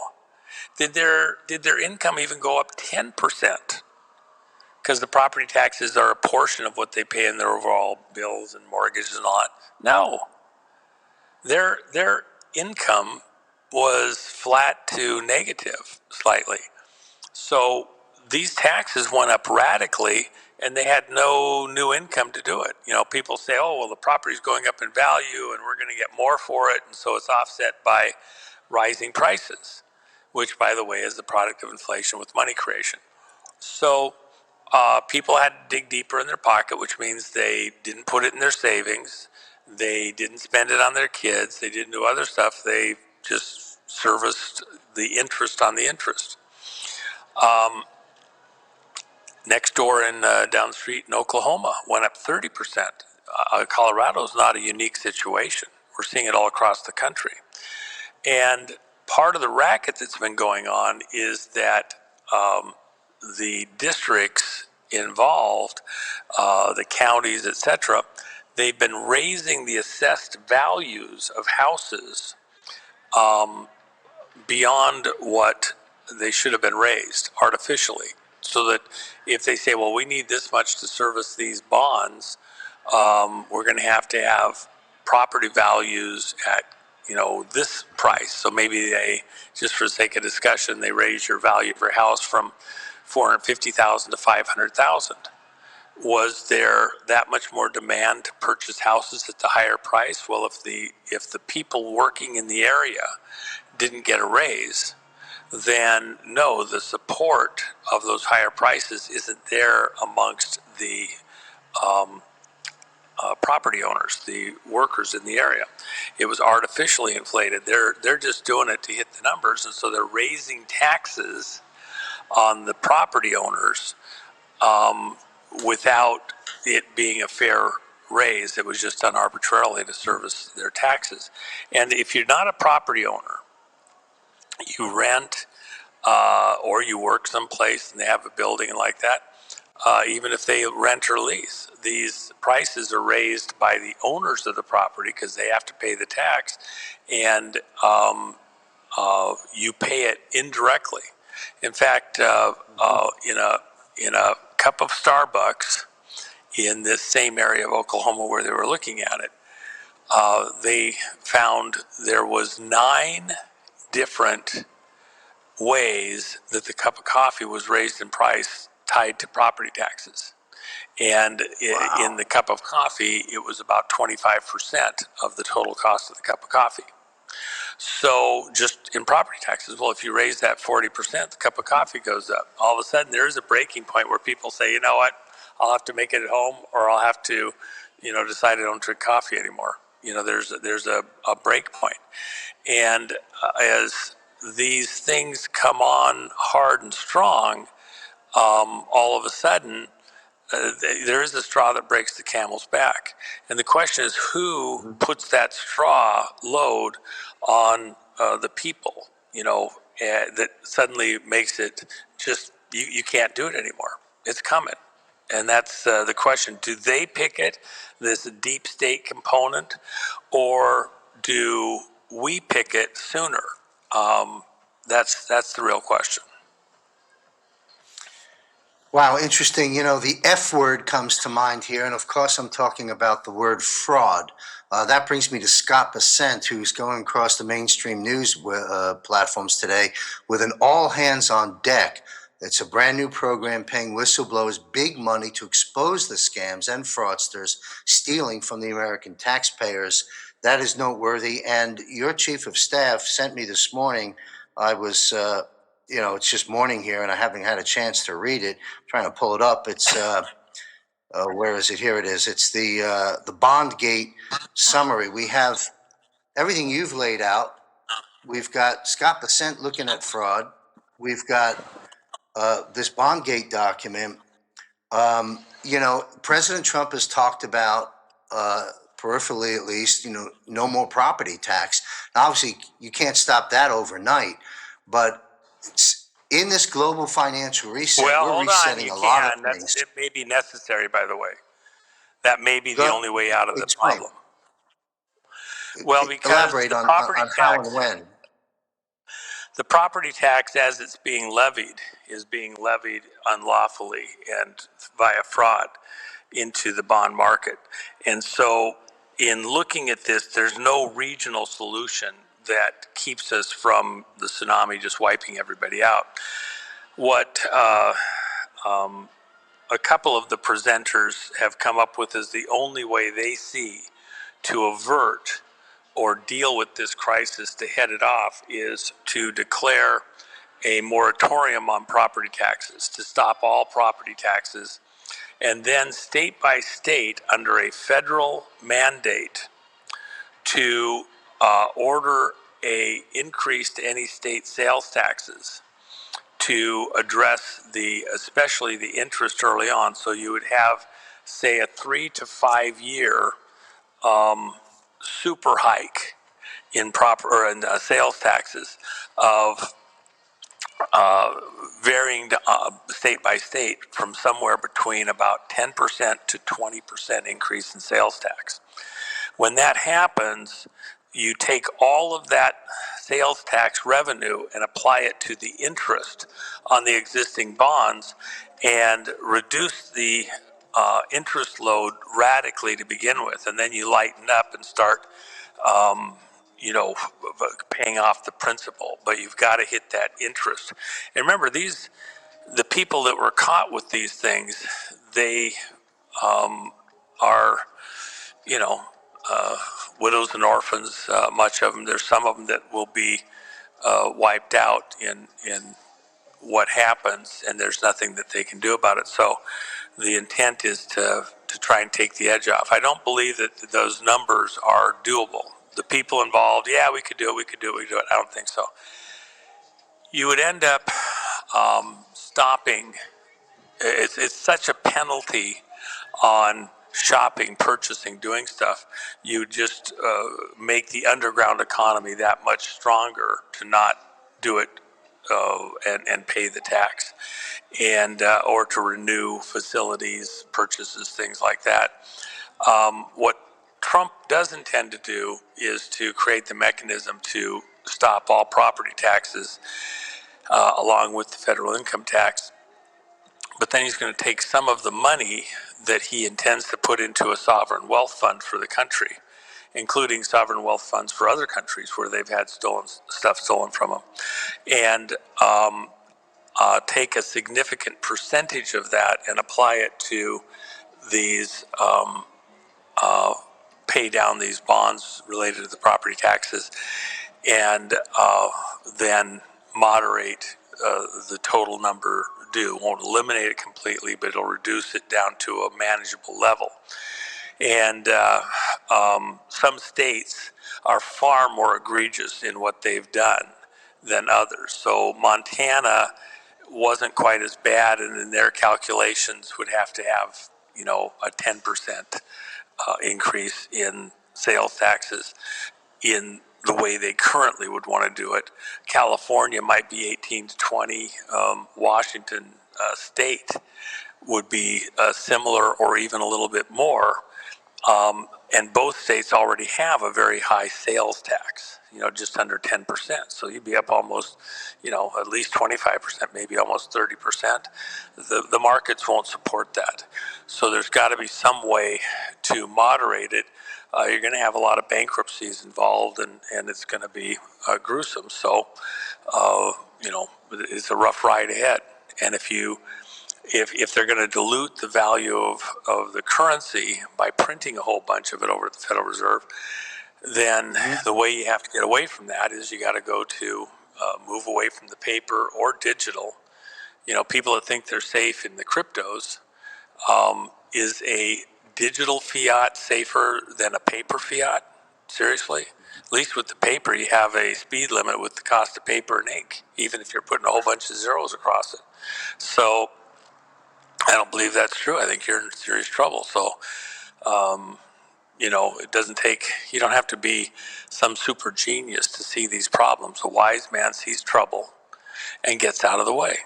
Did their income even go up 10%? Because the property taxes are a portion of what they pay in their overall bills and mortgages and all that. No. Their income was flat to negative slightly. So these taxes went up radically and they had no new income to do it. People say, oh, well, the property's going up in value and we're going to get more for it. And so it's offset by rising prices, which, by the way, is the product of inflation with money creation. So people had to dig deeper in their pocket, which means they didn't put it in their savings. They didn't spend it on their kids. They didn't do other stuff. They just serviced the interest on the interest. Next door and down the street in Oklahoma went up 30%. Colorado is not a unique situation. We're seeing it all across the country. And part of the racket that's been going on is that the districts involved, the counties, etc., they've been raising the assessed values of houses beyond what they should have been raised artificially. So that if they say, well, we need this much to service these bonds, we're going to have property values at this price. So maybe they, just for the sake of discussion, they raise your value of your house from $450,000 to $500,000. Was there that much more demand to purchase houses at the higher price? Well, if the people working in the area didn't get a raise, then no, the support of those higher prices isn't there amongst the property owners, the workers in the area. It was artificially inflated. They're just doing it to hit the numbers, and so they're raising taxes on the property owners without it being a fair raised. It was just done arbitrarily to service their taxes. And if you're not a property owner, you rent or you work someplace and they have a building like that, even if they rent or lease, these prices are raised by the owners of the property because they have to pay the tax, and you pay it indirectly. In fact, in a cup of Starbucks in this same area of Oklahoma where they were looking at it, they found there was 9 different ways that the cup of coffee was raised in price tied to property taxes. And in the cup of coffee, it was about 25% of the total cost of the cup of coffee. So just in property taxes, well, if you raise that 40%, the cup of coffee goes up. All of a sudden, there is a breaking point where people say, you know what, I'll have to make it at home, or I'll have to, decide I don't drink coffee anymore. There's a break point. And as these things come on hard and strong, all of a sudden, there is a straw that breaks the camel's back. And the question is, who puts that straw load on the people, that suddenly makes it just, you can't do it anymore. It's coming. And that's the question. Do they pick it, this deep state component, or do we pick it sooner? That's the real question. Wow, interesting. The F word comes to mind here. And of course, I'm talking about the word fraud. That brings me to Scott Bessent, who's going across the mainstream news platforms today with an all hands on deck. It's a brand new program paying whistleblowers big money to expose the scams and fraudsters stealing from the American taxpayers. That is noteworthy. And your chief of staff sent me this morning. I was, it's just morning here and I haven't had a chance to read it. I'm trying to pull it up. It's, where is it? Here it is. It's the Bondgate summary. We have everything you've laid out. We've got Scott Bessent looking at fraud. We've got this Bondgate document. President Trump has talked about, peripherally at least, no more property tax. Now, obviously, you can't stop that overnight, but in this global financial reset, Well, we're hold on, resetting you a lot of can. things. It may be necessary, by the way. That may be the Go only way out of the explain. problem. Well, because Elaborate the on, property on how and tax, when. the property tax as it's being levied is being levied unlawfully and via fraud into the bond market. And so in looking at this, there's no regional solution that keeps us from the tsunami just wiping everybody out. What a couple of the presenters have come up with is the only way they see to avert or deal with this crisis, to head it off, is to declare a moratorium on property taxes, to stop all property taxes, and then state by state, under a federal mandate, to order a increase to any state sales taxes to address especially the interest early on. So you would have, say, a 3 to 5 year super hike in sales taxes of varying state by state from somewhere between about 10% to 20% increase in sales tax. When that happens, you take all of that sales tax revenue and apply it to the interest on the existing bonds and reduce the interest load radically to begin with. And then you lighten up and start, paying off the principal. But you've got to hit that interest. And remember, the people that were caught with these things, they are, you know, widows and orphans, much of them. There's some of them that will be wiped out in what happens, and there's nothing that they can do about it. So the intent is to try and take the edge off. I don't believe that those numbers are doable. The people involved, yeah, we could do it, we could do it, we could do it. I don't think so. You would end up stopping. It's such a penalty on shopping, purchasing, doing stuff, you just make the underground economy that much stronger to not do it and pay the tax, and or to renew facilities, purchases, things like that. What Trump does intend to do is to create the mechanism to stop all property taxes along with the federal income tax. But then he's going to take some of the money that he intends to put into a sovereign wealth fund for the country, including sovereign wealth funds for other countries where they've had stuff stolen from them, and take a significant percentage of that and apply it to these pay down these bonds related to the property taxes, and then moderate the total number due. Won't eliminate it completely, but it'll reduce it down to a manageable level. And some states are far more egregious in what they've done than others. So Montana wasn't quite as bad, and in their calculations would have to have, a 10% increase in sales taxes in the way they currently would want to do it. California might be 18 to 20. Washington state would be similar or even a little bit more. And both states already have a very high sales tax, just under 10%. So you'd be up almost, at least 25%, maybe almost 30%. The markets won't support that. So there's got to be some way to moderate it. You're going to have a lot of bankruptcies involved, and it's going to be gruesome. So, it's a rough ride ahead. And if they're going to dilute the value of the currency by printing a whole bunch of it over at the Federal Reserve, then the way you have to get away from that is you got to go to move away from the paper or digital. People that think they're safe in the cryptos, is a digital fiat safer than a paper fiat? Seriously? At least with the paper, you have a speed limit with the cost of paper and ink, even if you're putting a whole bunch of zeros across it. So I don't believe that's true. I think you're in serious trouble. So, it doesn't take, you don't have to be some super genius to see these problems. A wise man sees trouble and gets out of the way.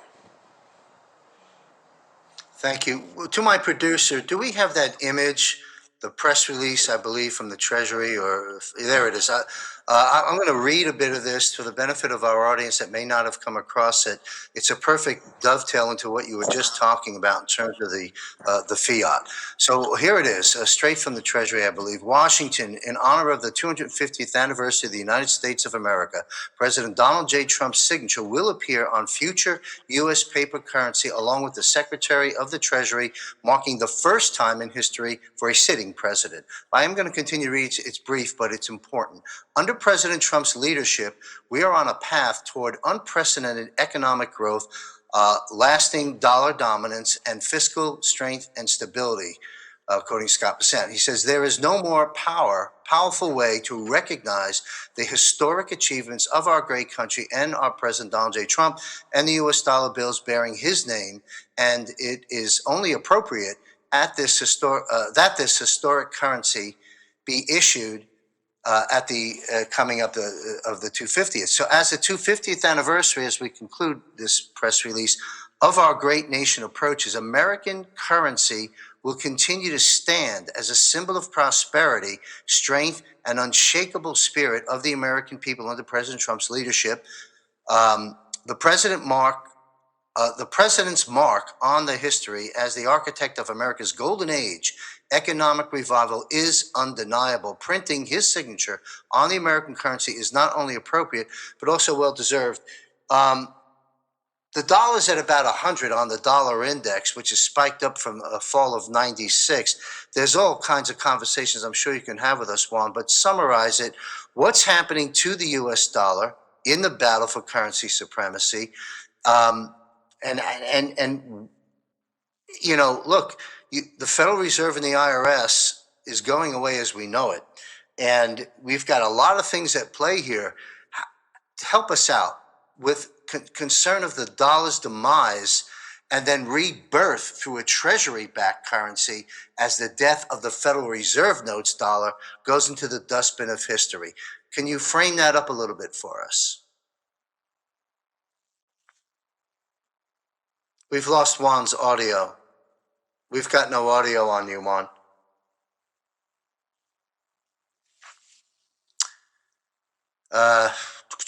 Thank you. Well, to my producer, do we have that image, the press release, I believe, from the Treasury, or there it is. I'm going to read a bit of this for the benefit of our audience that may not have come across it. It's a perfect dovetail into what you were just talking about in terms of the fiat. So here it is, straight from the Treasury, I believe. Washington, in honor of the 250th anniversary of the United States of America, President Donald J. Trump's signature will appear on future U.S. paper currency along with the Secretary of the Treasury, marking the first time in history for a sitting president. I am going to continue to read. It's brief, but it's important. Under President Trump's leadership, we are on a path toward unprecedented economic growth, lasting dollar dominance, and fiscal strength and stability, quoting Scott Bessent. He says, there is no more powerful way to recognize the historic achievements of our great country and our President Donald J. Trump and the U.S. dollar bills bearing his name, and it is only appropriate that this historic currency be issued at the coming up of the 250th. So as the 250th anniversary, as we conclude this press release, of our great nation approaches, American currency will continue to stand as a symbol of prosperity, strength, and unshakable spirit of the American people under President Trump's leadership. The president's mark on the history as the architect of America's golden age economic revival is undeniable. Printing his signature on the American currency is not only appropriate, but also well-deserved. The dollar's at about 100 on the dollar index, which is spiked up from a fall of 96. There's all kinds of conversations I'm sure you can have with us, Juan, but summarize it. What's happening to the U.S. dollar in the battle for currency supremacy? Look, the Federal Reserve and the IRS is going away as we know it. And we've got a lot of things at play here. Help us out with concern of the dollar's demise and then rebirth through a treasury-backed currency as the death of the Federal Reserve notes dollar goes into the dustbin of history. Can you frame that up a little bit for us? We've lost Juan's audio. We've got no audio on you, Juan.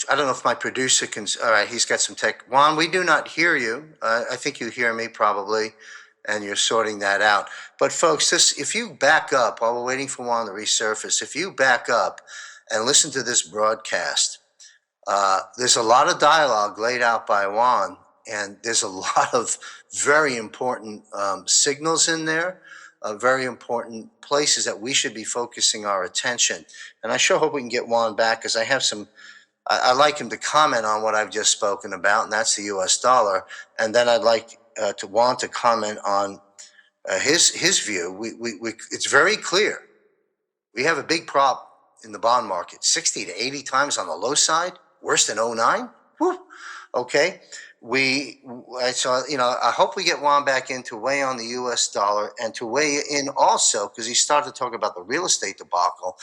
I don't know if my producer can. All right, he's got some tech. Juan, we do not hear you. I think you hear me probably, and you're sorting that out. But folks, if you back up while we're waiting for Juan to resurface, if you back up and listen to this broadcast, there's a lot of dialogue laid out by Juan, and there's a lot of very important signals in there, very important places that we should be focusing our attention. And I sure hope we can get Juan back, because I have some. I like him to comment on what I've just spoken about, and that's the U.S. dollar. And then I'd like to Juan to comment on his view. It's very clear. We have a big prop in the bond market, 60 to 80 times on the low side, worse than '09. Whew. Okay. I hope we get Juan back in to weigh on the U.S. dollar and to weigh in also, because he started to talk about the real estate debacle.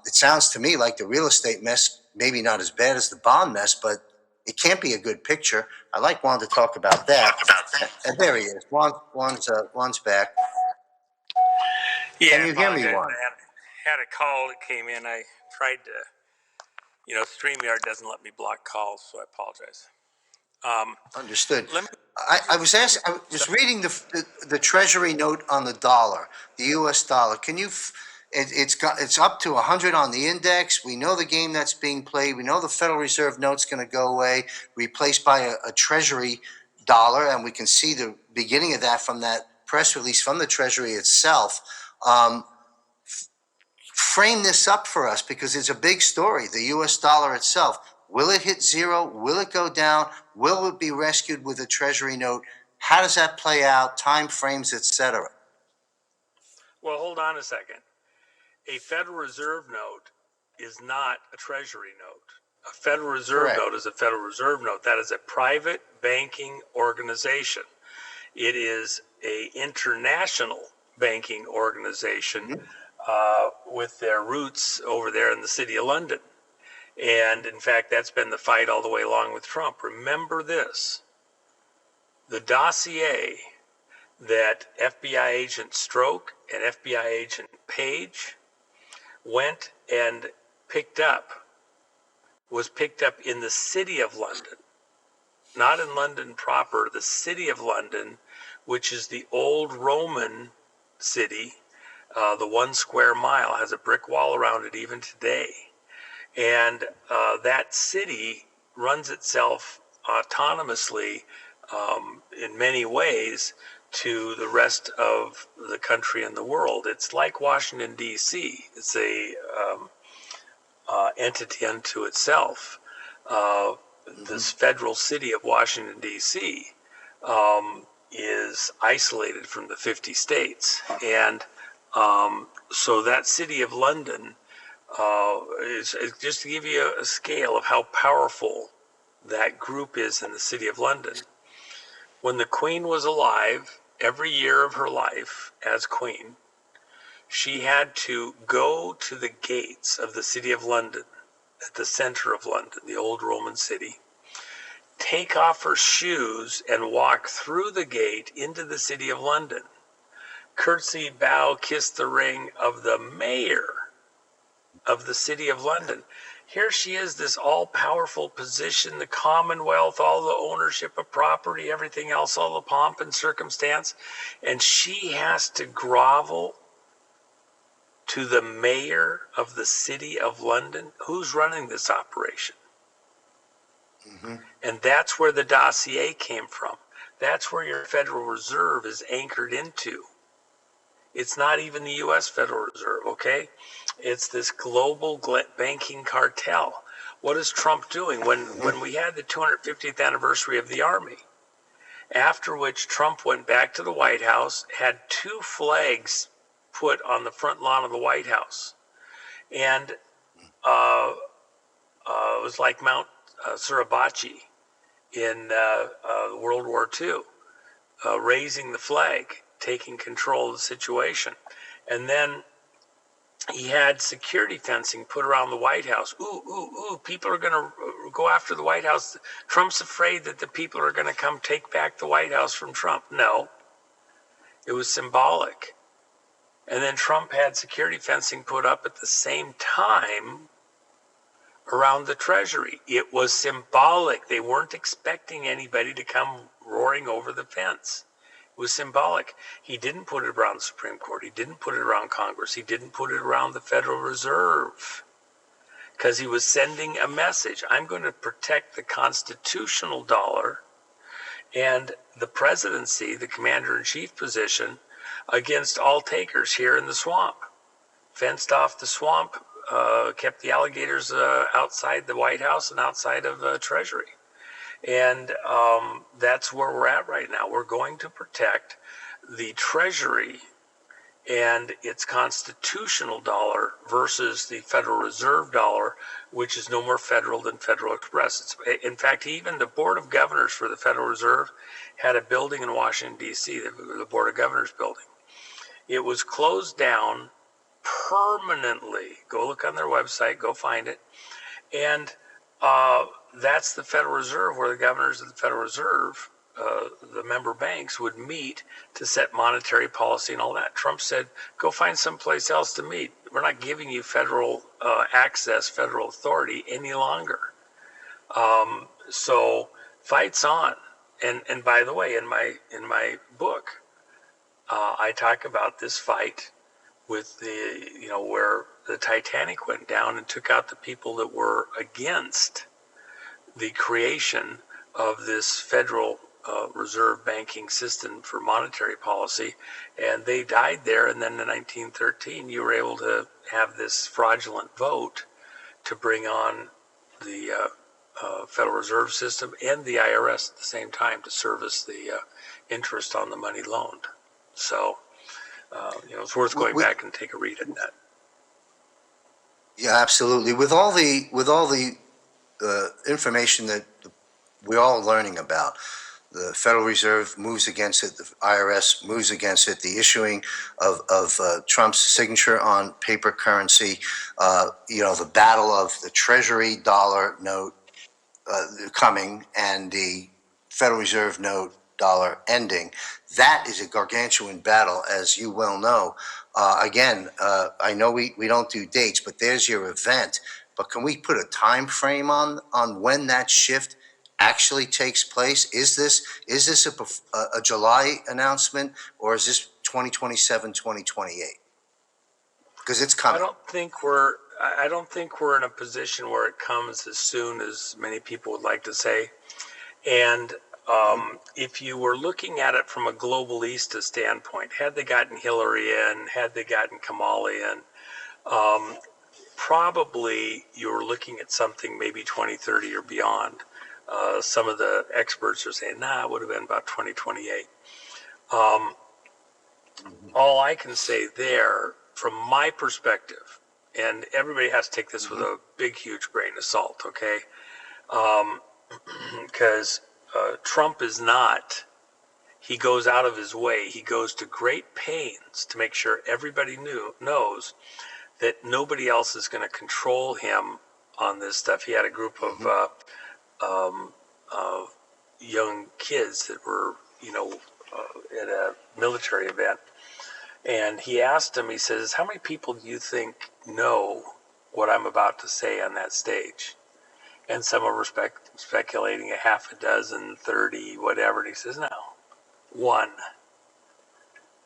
It sounds to me like the real estate mess, maybe not as bad as the bond mess, but it can't be a good picture. I'd like Juan to talk about that. And there he is. Juan's back. Yeah, Can you hear me, Juan? I had a call that came in. I tried to, StreamYard doesn't let me block calls, so I apologize. Understood. I was reading the Treasury note on the dollar, the U.S. dollar. Can you? It's up to 100 on the index. We know the game that's being played. We know the Federal Reserve note's going to go away, replaced by a Treasury dollar, and we can see the beginning of that from that press release from the Treasury itself. Frame this up for us, because it's a big story. The U.S. dollar itself. Will it hit zero? Will it go down? Will it be rescued with a Treasury note? How does that play out? Time frames, etc. Well, hold on a second. A Federal Reserve note is not a Treasury note. A Federal Reserve Correct. note is a Federal Reserve note. That is a private banking organization. It is a international banking organization with their roots over there in the city of London. And in fact, that's been the fight all the way along with Trump. Remember this: the dossier that FBI agent Stroke and FBI agent Page went and was picked up in the city of London, not in London proper, the city of London, which is the old Roman city. The 1 square mile has a brick wall around it even today. And that city runs itself autonomously in many ways to the rest of the country and the world. It's like Washington, D.C. It's a entity unto itself. This federal city of Washington, D.C. Is isolated from the 50 states. And so that city of London is just to give you a scale of how powerful that group is in the city of London. When the Queen was alive, every year of her life as Queen, she had to go to the gates of the city of London, at the center of London, the old Roman city, take off her shoes and walk through the gate into the city of London, curtsy, bow, kiss the ring of the mayor of the city of London. Here she is, this all-powerful position, the Commonwealth, all the ownership of property, everything else, all the pomp and circumstance, and she has to grovel to the mayor of the city of London. Who's running this operation? And that's where the dossier came from. That's where your Federal Reserve is anchored into. It's not even the U.S. Federal Reserve, okay? It's this global banking cartel. What is Trump doing? When we had the 250th anniversary of the Army, after which Trump went back to the White House, had 2 flags put on the front lawn of the White House. And it was like Mount Suribachi in World War II. raising the flag, taking control of the situation. And then he had security fencing put around the White House. Ooh, people are going to go after the White House. Trump's afraid that the people are going to come take back the White House from Trump. No, it was symbolic. And then Trump had security fencing put up at the same time around the Treasury. It was symbolic. They weren't expecting anybody to come roaring over the fence. It was symbolic. He didn't put it around the Supreme Court. He didn't put it around Congress. He didn't put it around the Federal Reserve, because he was sending a message. I'm going to protect the constitutional dollar and the presidency, the commander-in-chief position, against all takers here in the swamp. Fenced off the swamp, kept the alligators outside the White House and outside of Treasury. And that's where we're at right now. We're going to protect the Treasury and its constitutional dollar versus the Federal Reserve dollar, which is no more federal than Federal Express. In fact, even the Board of Governors for the Federal Reserve had a building in Washington, D.C., the Board of Governors building. It was closed down permanently. Go look on their website, go find it. And that's the Federal Reserve, where the governors of the Federal Reserve, the member banks, would meet to set monetary policy and all that. Trump said, go find someplace else to meet. We're not giving you federal access, federal authority any longer. So fight's on. And by the way, in my book, I talk about this fight with where the Titanic went down and took out the people that were against the creation of this Federal Reserve banking system for monetary policy, and they died there. And then in 1913, you were able to have this fraudulent vote to bring on the Federal Reserve System and the IRS at the same time to service the interest on the money loaned. So, it's worth going back and take a read at that. Yeah, absolutely. With all the information that we're all learning about, the Federal Reserve moves against it, the IRS moves against it, the issuing of Trump's signature on paper currency, the battle of the Treasury dollar note coming and the Federal Reserve note dollar ending. That is a gargantuan battle, as you well know. I know we don't do dates, but there's your event. But can we put a time frame on when that shift actually takes place? Is this a July announcement, or is this 2027, 2028? Because it's coming. I don't think we're in a position where it comes as soon as many people would like to say. And if you were looking at it from a globalista standpoint, had they gotten Hillary in, had they gotten Kamala in, probably you're looking at something maybe 2030 or beyond. Some of the experts are saying, it would have been about 2028. All I can say there, from my perspective, and everybody has to take this with a big, huge grain of salt, okay? Because Trump is not, he goes out of his way, he goes to great pains to make sure everybody knows that nobody else is going to control him on this stuff. He had a group of young kids that were, at a military event. And he asked them, he says, how many people do you think know what I'm about to say on that stage? And some are speculating a half a dozen, 30, whatever. And he says, no, one.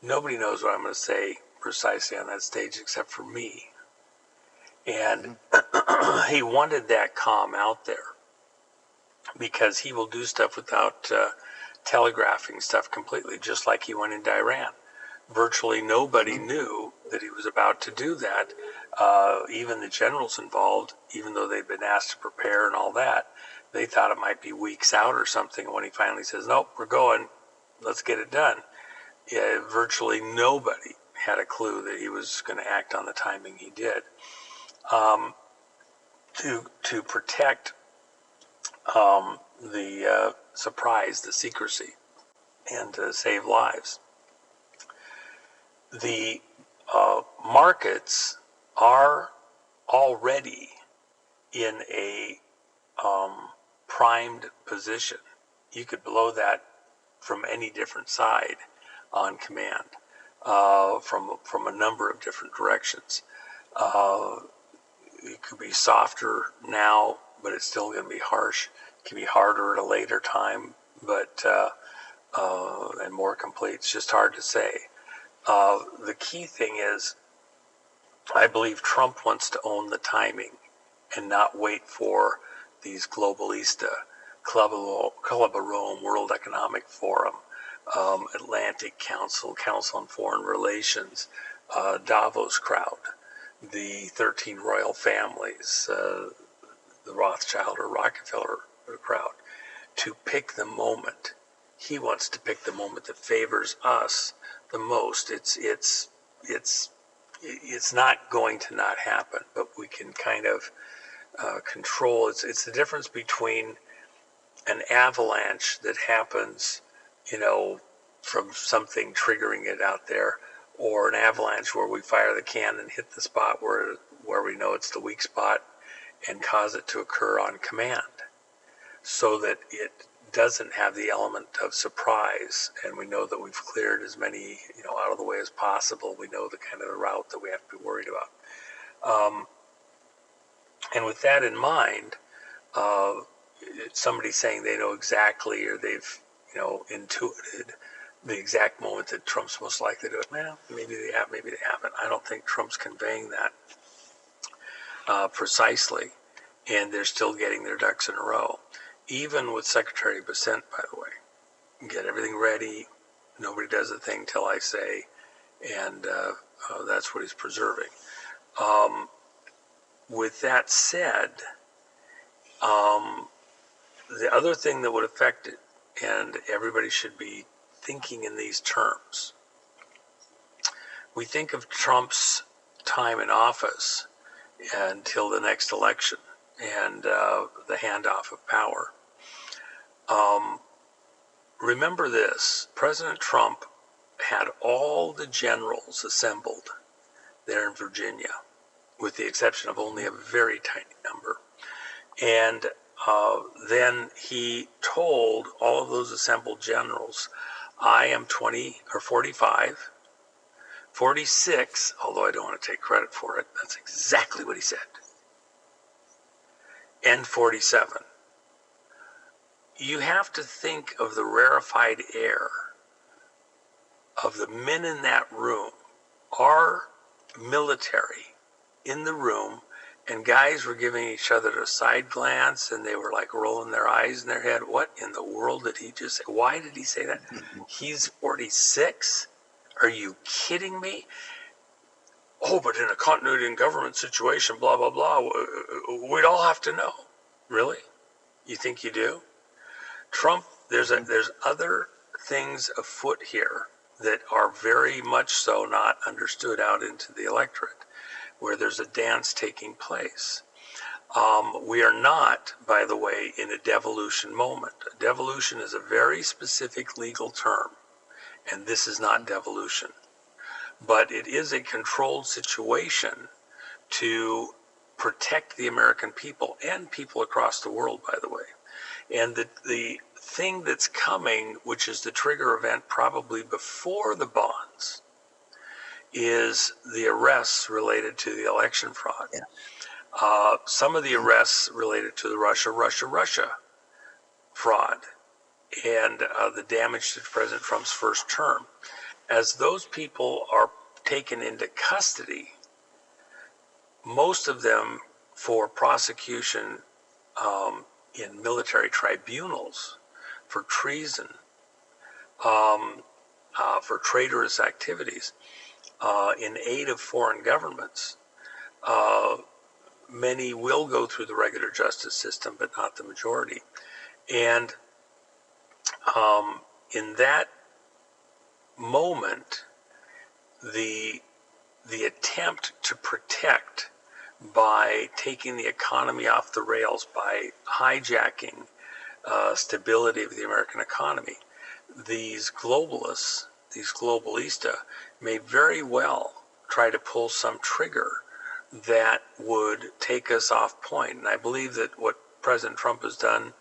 Nobody knows what I'm going to say precisely on that stage except for me. And he wanted that calm out there because he will do stuff without telegraphing stuff completely, just like he went into Iran. Virtually nobody knew that he was about to do that. Even the generals involved, even though they'd been asked to prepare and all that, they thought it might be weeks out or something. And when he finally says, nope, we're going, let's get it done, virtually nobody had a clue that he was going to act on the timing he did. To protect the surprise, the secrecy. and to save lives. The markets are already in a primed position. You could blow that from any different side on command, from a number of different directions. It could be softer now, but it's still going to be harsh. It can be harder at a later time, but and more complete. It's just hard to say. The key thing is, I believe Trump wants to own the timing and not wait for these globalista, Club of Rome, World Economic Forum, Atlantic Council, Council on Foreign Relations, Davos crowd, the 13 royal families, the Rothschild or Rockefeller crowd, to pick the moment. He wants to pick the moment that favors us the most. It's not going to not happen, but we can kind of control. It's the difference between an avalanche that happens, from something triggering it out there, or an avalanche where we fire the can and hit the spot where we know it's the weak spot and cause it to occur on command, so that it doesn't have the element of surprise, and we know that we've cleared as many out of the way as possible. We know the kind of the route that we have to be worried about. And with that in mind, somebody saying they know exactly, or they've intuited the exact moment that Trump's most likely to do it. Well, maybe they have, maybe they haven't. I don't think Trump's conveying that precisely, and they're still getting their ducks in a row. Even with Secretary Bessent, by the way, get everything ready. Nobody does a thing till I say, and that's what he's preserving. With that said, the other thing that would affect it, and everybody should be thinking in these terms, we think of Trump's time in office until the next election and the handoff of power. Remember this: President Trump had all the generals assembled there in Virginia, with the exception of only a very tiny number. And then he told all of those assembled generals, I am 20 or 45, 46, although I don't want to take credit for it. That's exactly what he said. And 47. You have to think of the rarefied air of the men in that room, our military in the room, and guys were giving each other a side glance, and they were like rolling their eyes in their head. What in the world did he just say? Why did he say that? He's 46? Are you kidding me? Oh, but in a continuity in government situation, blah, blah, blah, we'd all have to know. Really? You think you do? Trump, there's other things afoot here that are very much so not understood out into the electorate, where there's a dance taking place. We are not, by the way, in a devolution moment. Devolution is a very specific legal term, and this is not devolution. But it is a controlled situation to protect the American people and people across the world, by the way. And the thing that's coming, which is the trigger event probably before the bonds, is the arrests related to the election fraud. Yeah. Some of the arrests related to the Russia fraud and the damage to President Trump's first term. As those people are taken into custody, most of them for prosecution in military tribunals for treason, for traitorous activities, in aid of foreign governments. Many will go through the regular justice system, but not the majority. And in that moment, the attempt to protect by taking the economy off the rails, by hijacking stability of the American economy, these globalists, these globalista, may very well try to pull some trigger that would take us off point. And I believe that what President Trump has done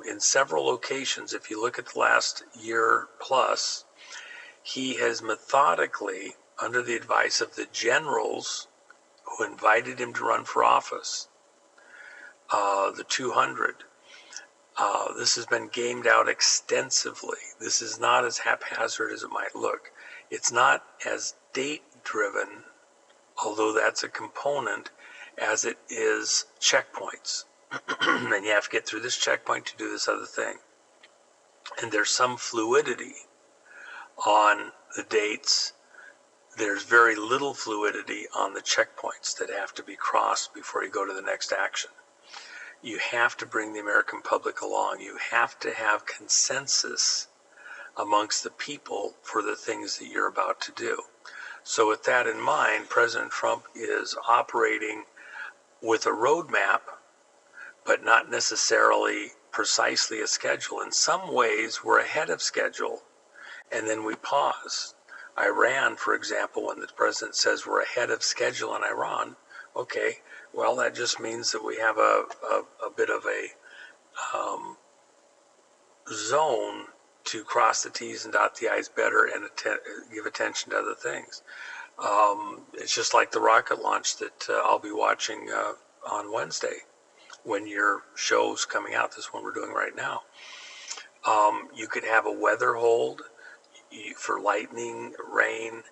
in several locations, if you look at the last year plus, he has methodically, under the advice of the generals who invited him to run for office, the 200, this has been gamed out extensively. This is not as haphazard as it might look. It's not as date-driven, although that's a component, as it is checkpoints. And you have to get through this checkpoint to do this other thing. And there's some fluidity on the dates. There's very little fluidity on the checkpoints that have to be crossed before you go to the next action. You have to bring the American public along. You have to have consensus amongst the people for the things that you're about to do. So with that in mind, President Trump is operating with a roadmap, but not necessarily precisely a schedule. In some ways, we're ahead of schedule, and then we pause. Iran, for example, when the president says we're ahead of schedule in Iran, okay, well, that just means that we have a bit of a zone to cross the T's and dot the I's better and give attention to other things. It's just like the rocket launch that I'll be watching on Wednesday when your show's coming out, this one we're doing right now. You could have a weather hold for lightning, rain,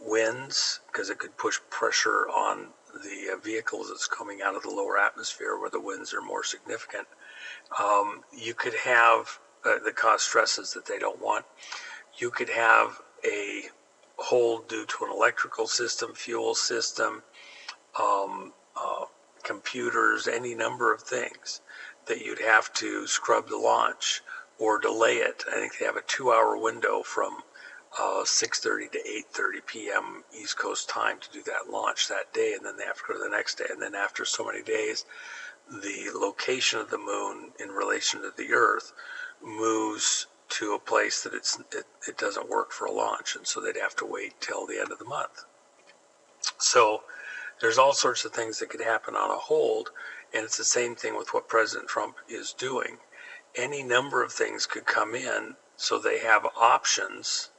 winds, because it could push pressure on the vehicles that's coming out of the lower atmosphere where the winds are more significant. You could have that cause stresses that they don't want. You could have a hold due to an electrical system, fuel system, computers, any number of things that you'd have to scrub the launch or delay it. I think they have a 2-hour window from 6:30 to 8:30 p.m. East Coast time to do that launch that day, and then they have to go to the next day. And then after so many days, the location of the moon in relation to the Earth moves to a place that it doesn't work for a launch, and so they'd have to wait till the end of the month. So there's all sorts of things that could happen on a hold, and it's the same thing with what President Trump is doing. Any number of things could come in, so they have options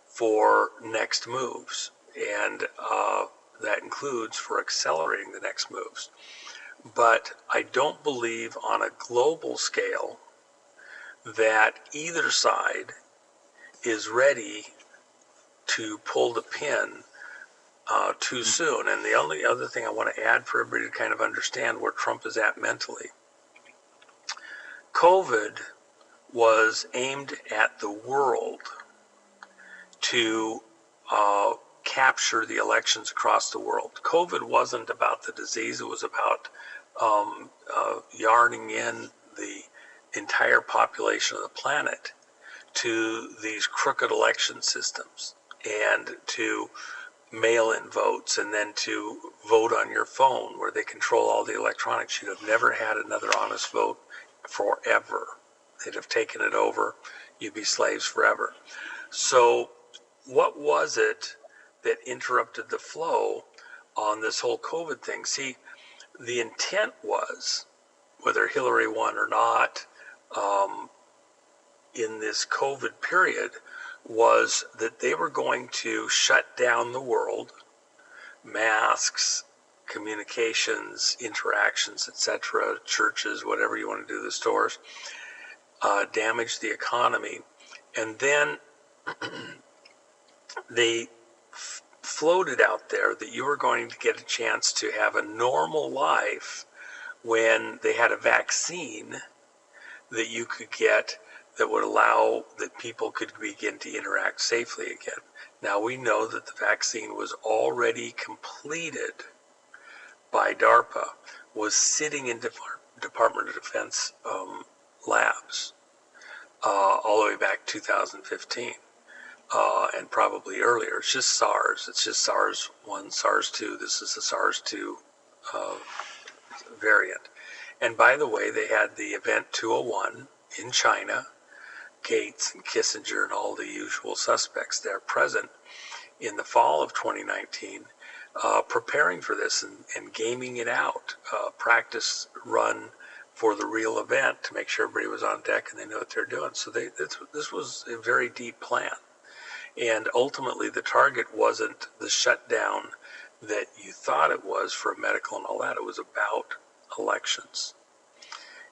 for next moves, and that includes for accelerating the next moves. But I don't believe on a global scale that either side is ready to pull the pin too soon. And the only other thing I want to add for everybody to kind of understand where Trump is at mentally, COVID was aimed at the world to capture the elections across the world. COVID wasn't about the disease. It was about yarning in the entire population of the planet to these crooked election systems and to mail-in votes, and then to vote on your phone where they control all the electronics. You'd have never had another honest vote forever. They'd have taken it over. You'd be slaves forever. So what was it that interrupted the flow on this whole COVID thing? See, the intent was, whether Hillary won or not, in this COVID period, was that they were going to shut down the world, masks, communications, interactions, etc., churches, whatever you want to do, the stores, damage the economy. And then they floated out there that you were going to get a chance to have a normal life when they had a vaccine that you could get that would allow that people could begin to interact safely again. Now we know that the vaccine was already completed by DARPA, was sitting in Department of Defense labs all the way back 2015 and probably earlier. It's just SARS. It's just SARS-1, SARS-2. This is the SARS-2 variant. And by the way, they had the Event 201 in China Gates and Kissinger and all the usual suspects there present in the fall of 2019, preparing for this and gaming it out, practice run for the real event to make sure everybody was on deck and they knew what they're doing. So this was a very deep plan. And ultimately, the target wasn't the shutdown that you thought it was for medical and all that. It was about elections.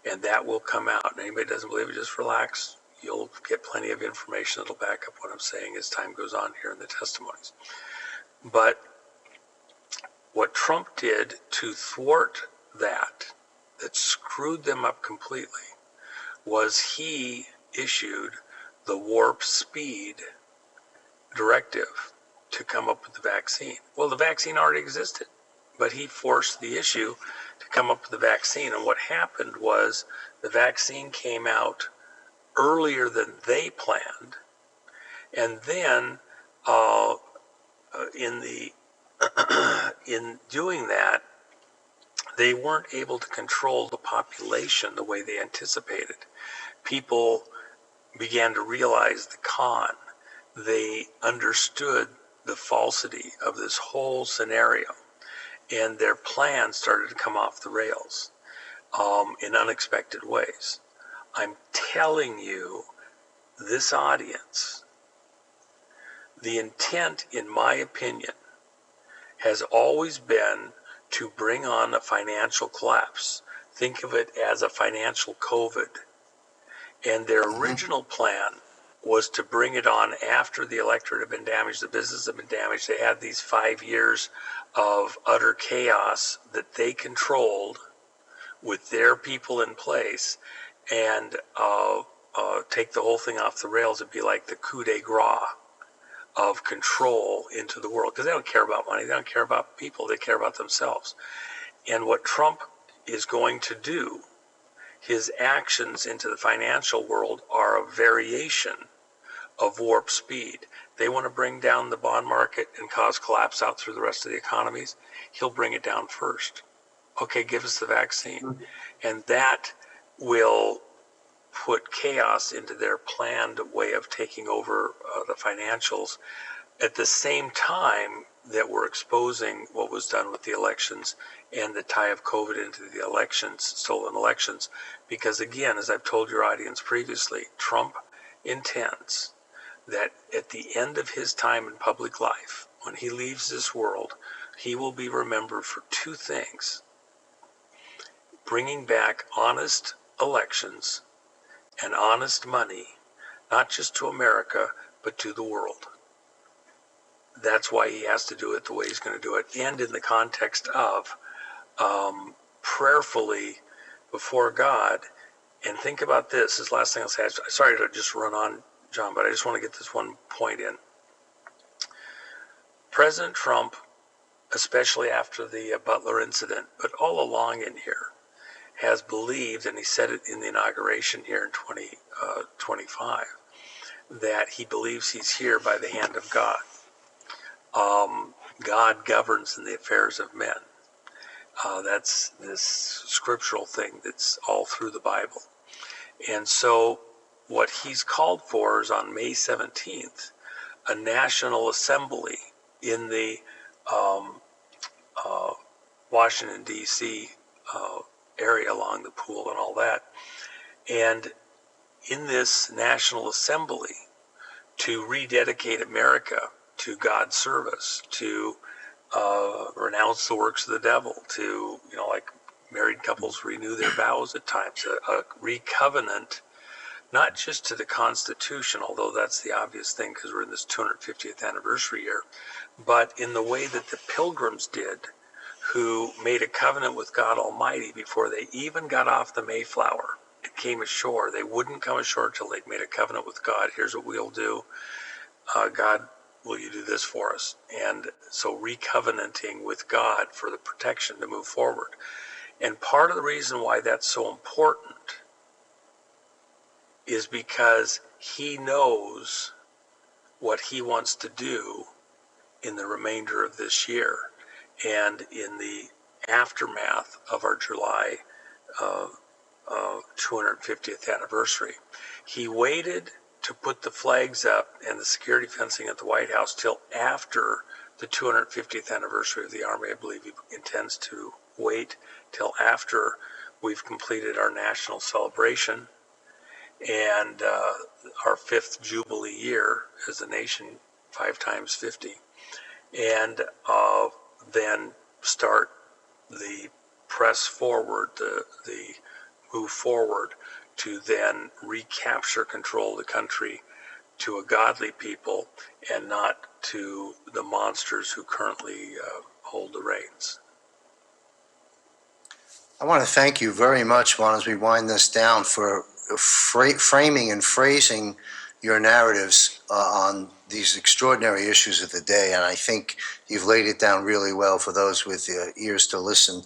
And that will come out. And anybody who doesn't believe it, just relax. You'll get plenty of information that'll back up what I'm saying as time goes on here in the testimonies. But what Trump did to thwart that screwed them up completely, was he issued the warp speed directive to come up with the vaccine. Well, the vaccine already existed, but he forced the issue to come up with the vaccine. And what happened was the vaccine came out earlier than they planned, and then in doing that, they weren't able to control the population the way they anticipated. People began to realize the con. They understood the falsity of this whole scenario, and their plan started to come off the rails in unexpected ways. I'm telling you, this audience, the intent, in my opinion, has always been to bring on a financial collapse. Think of it as a financial COVID. And their original plan was to bring it on after the electorate had been damaged, the business had been damaged. They had these 5 years of utter chaos that they controlled with their people in place, and take the whole thing off the rails. It'd be like the coup de grace of control into the world, because they don't care about money, they don't care about people, they care about themselves. And what Trump is going to do, his actions into the financial world, are a variation of warp speed. They want to bring down the bond market and cause collapse out through the rest of the economies. He'll bring it down first. Okay, give us the vaccine. And that will put chaos into their planned way of taking over the financials, at the same time that we're exposing what was done with the elections and the tie of COVID into the elections, stolen elections. Because again, as I've told your audience previously, Trump intends that at the end of his time in public life, when he leaves this world, he will be remembered for two things: bringing back honest elections and honest money, not just to America, but to the world. That's why he has to do it the way he's going to do it, and in the context of prayerfully before God. And think about this. This last thing I'll say. Sorry to just run on, John, but I just want to get this one point in. President Trump, especially after the Butler incident, but all along in here, has believed, and he said it in the inauguration here in 2025, that he believes he's here by the hand of God. God governs in the affairs of men. That's this scriptural thing that's all through the Bible. And so what he's called for is on May 17th, a national assembly in the Washington, D.C. Area along the pool and all that. And in this national assembly, to rededicate America to God's service, to renounce the works of the devil, to, like married couples renew their vows at times, a recovenant, not just to the Constitution, although that's the obvious thing because we're in this 250th anniversary year, but in the way that the Pilgrims did, who made a covenant with God Almighty before they even got off the Mayflower and came ashore. They wouldn't come ashore till they'd made a covenant with God. Here's what we'll do. God, will you do this for us? And so recovenanting with God for the protection to move forward. And part of the reason why that's so important is because he knows what he wants to do in the remainder of this year and in the aftermath of our July 250th anniversary. He waited to put the flags up and the security fencing at the White House till after the 250th anniversary of the Army. I believe he intends to wait till after we've completed our national celebration and our 5th Jubilee year as a nation, 5 times 50, and then start the press forward, the move forward to then recapture control of the country to a godly people and not to the monsters who currently hold the reins. I want to thank you very much, Juan, as we wind this down, for framing and phrasing your narratives on these extraordinary issues of the day. And I think you've laid it down really well for those with ears to listen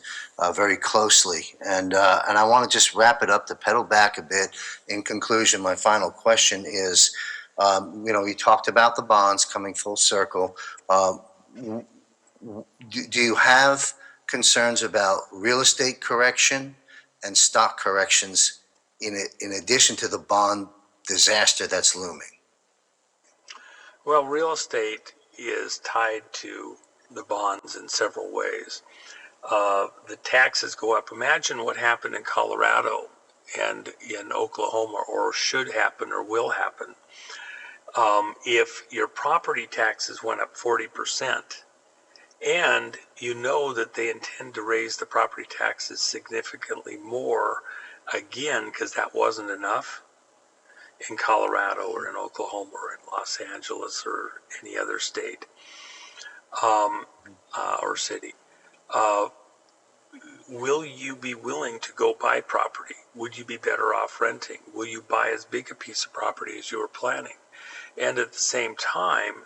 very closely. And I want to just wrap it up, to pedal back a bit. In conclusion, my final question is, you talked about the bonds coming full circle. Do you have concerns about real estate correction and stock corrections in addition to the bond disaster that's looming? Well, real estate is tied to the bonds in several ways. The taxes go up. Imagine what happened in Colorado and in Oklahoma, or should happen or will happen. If your property taxes went up 40%, and you know that they intend to raise the property taxes significantly more again, because that wasn't enough in Colorado or in Oklahoma or in Los Angeles or any other state or city. Will you be willing to go buy property? Would you be better off renting? Will you buy as big a piece of property as you were planning? And at the same time,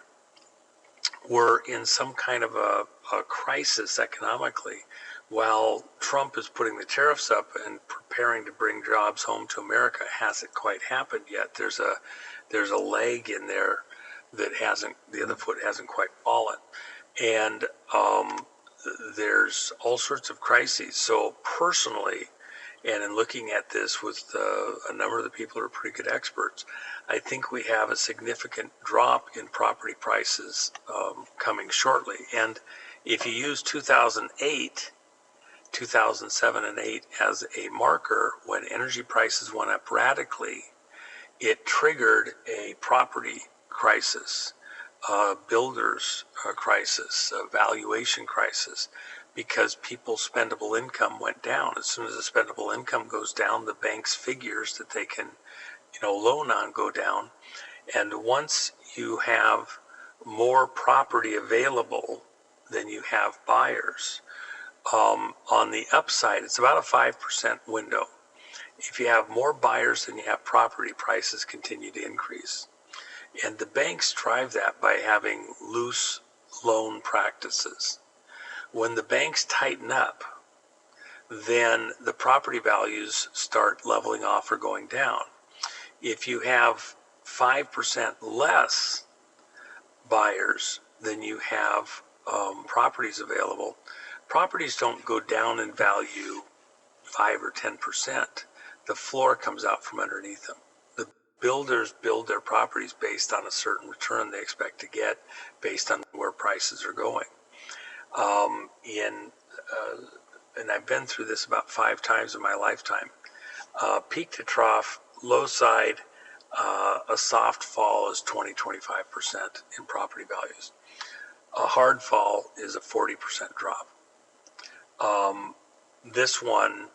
we're in some kind of a crisis economically. While Trump is putting the tariffs up and preparing to bring jobs home to America, it hasn't quite happened yet. There's a leg in there that the other foot hasn't quite fallen. And there's all sorts of crises. So personally, and in looking at this with a number of the people who are pretty good experts, I think we have a significant drop in property prices coming shortly. And if you use 2008, 2007 and 8 as a marker, when energy prices went up radically, it triggered a property crisis, builders crisis, valuation crisis, because people's spendable income went down. As soon as the spendable income goes down, the bank's figures that they can, loan on go down. And once you have more property available than you have buyers, on the upside, it's about a 5% window. If you have more buyers than you have property, prices continue to increase. And the banks drive that by having loose loan practices. When the banks tighten up, then the property values start leveling off or going down. If you have 5% less buyers than you have properties available, properties don't go down in value 5 or 10%. The floor comes out from underneath them. The builders build their properties based on a certain return they expect to get based on where prices are going. And I've been through this about 5 times in my lifetime. Peak to trough, low side, a soft fall is 20-25% in property values. A hard fall is a 40% drop. This one,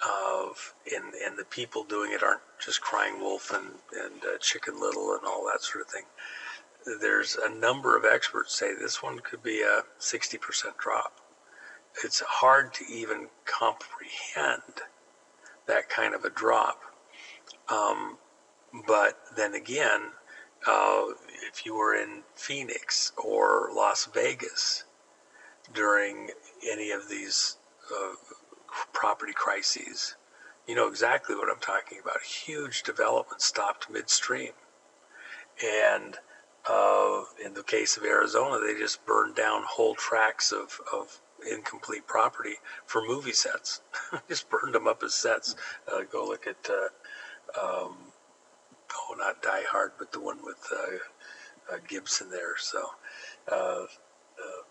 and the people doing it aren't just crying wolf and Chicken Little and all that sort of thing. There's a number of experts say this one could be a 60% drop. It's hard to even comprehend that kind of a drop. But then again, if you were in Phoenix or Las Vegas during any of these property crises, you know exactly what I'm talking about. Huge development stopped midstream. And in the case of Arizona, they just burned down whole tracts of incomplete property for movie sets. Just burned them up as sets. Go look at, not Die Hard, but the one with Gibson there. So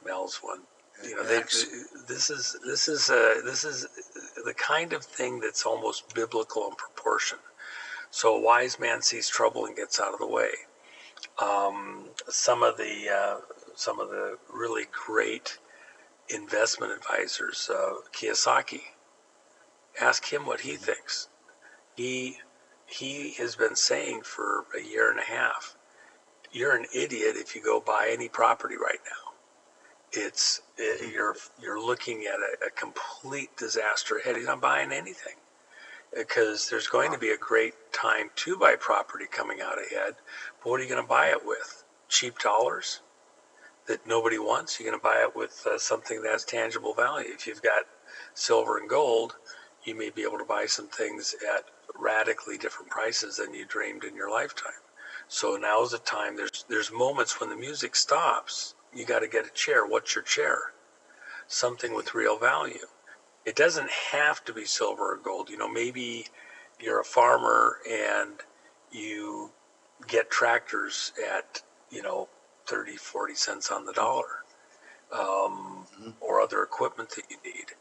Mel's one. This is the kind of thing that's almost biblical in proportion. So a wise man sees trouble and gets out of the way. Some of the really great investment advisors, Kiyosaki, ask him what he thinks. He has been saying for a year and a half, you're an idiot if you go buy any property right now. You're looking at a complete disaster ahead. He's not buying anything because there's going to be a great time to buy property coming out ahead. But what are you going to buy it with? Cheap dollars that nobody wants? You're going to buy it with something that has tangible value. If you've got silver and gold, you may be able to buy some things at radically different prices than you dreamed in your lifetime. So now's the time. There's moments when the music stops. You got to get a chair. What's your chair? Something with real value. It doesn't have to be silver or gold. Maybe you're a farmer and you get tractors at 30, 40 cents on the dollar, or other equipment that you need.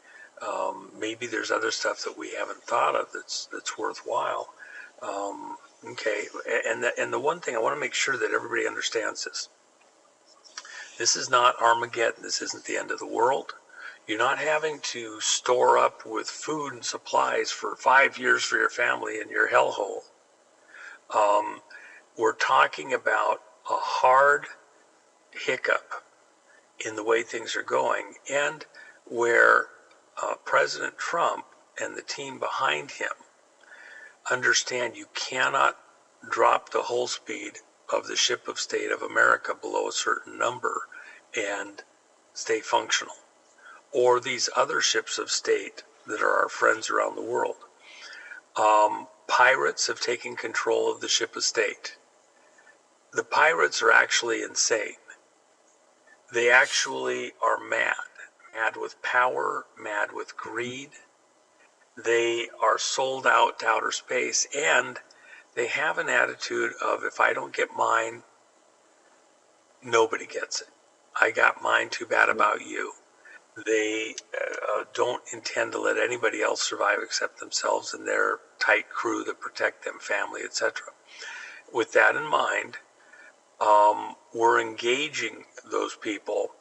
Maybe there's other stuff that we haven't thought of that's worthwhile. Okay, and the one thing I want to make sure that everybody understands is, this is not Armageddon. This isn't the end of the world. You're not having to store up with food and supplies for 5 years for your family in your hellhole. We're talking about a hard hiccup in the way things are going, and where President Trump and the team behind him understand you cannot drop the hull speed of the ship of state of America below a certain number and stay functional, or these other ships of state that are our friends around the world. Pirates have taken control of the ship of state. The pirates are actually insane. They actually are mad with power, mad with greed. They are sold out to outer space, and they have an attitude of, if I don't get mine, nobody gets it. I got mine, too bad about you. They don't intend to let anybody else survive except themselves and their tight crew that protect them, family, etc. With that in mind, we're engaging those people,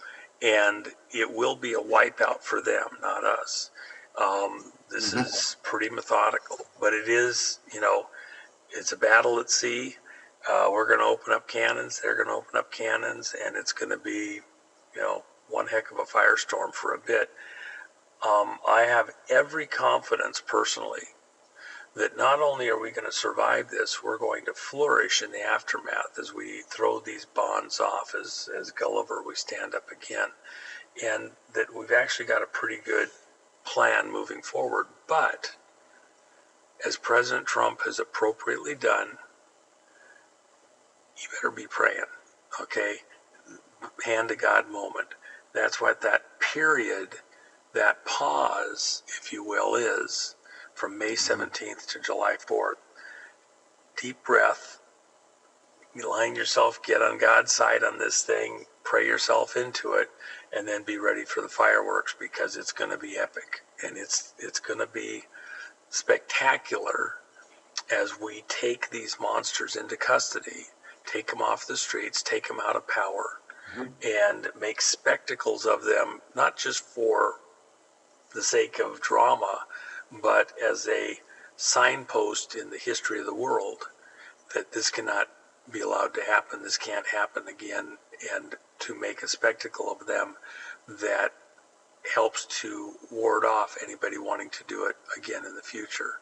and it will be a wipeout for them, not us. This is pretty methodical, but it is, it's a battle at sea. We're going to open up cannons. They're going to open up cannons, and it's going to be, one heck of a firestorm for a bit. I have every confidence personally that not only are we going to survive this, we're going to flourish in the aftermath as we throw these bonds off as Gulliver, we stand up again, and that we've actually got a pretty good plan moving forward. But as President Trump has appropriately done, you better be praying, okay? Hand to God moment. That's what that period, that pause, if you will, is from May 17th to July 4th. Deep breath. You line yourself, get on God's side on this thing, pray yourself into it, and then be ready for the fireworks, because it's going to be epic, and it's going to be spectacular as we take these monsters into custody, take them off the streets, take them out of power, and make spectacles of them, not just for the sake of drama, but as a signpost in the history of the world that this cannot be allowed to happen, this can't happen again, and to make a spectacle of them that helps to ward off anybody wanting to do it again in the future.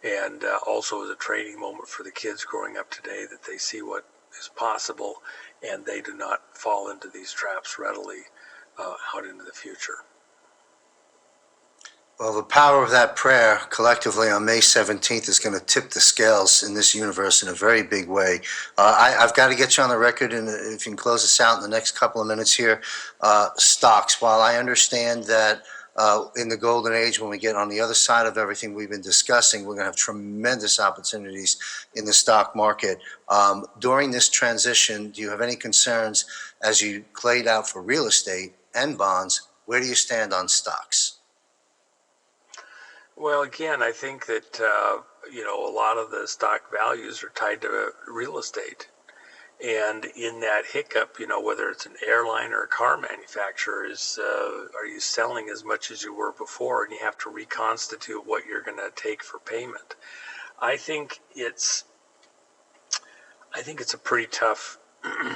And also as a training moment for the kids growing up today, that they see what is possible and they do not fall into these traps readily out into the future. Well, the power of that prayer collectively on May 17th is going to tip the scales in this universe in a very big way. I've got to get you on the record, and if you can close us out in the next couple of minutes here. Stocks, while I understand that in the golden age, when we get on the other side of everything we've been discussing, we're going to have tremendous opportunities in the stock market. During this transition, do you have any concerns as you laid out for real estate and bonds? Where do you stand on stocks? Well, again, I think that, a lot of the stock values are tied to real estate. And in that hiccup, whether it's an airline or a car manufacturer, are you selling as much as you were before, and you have to reconstitute what you're going to take for payment? I think it's a pretty tough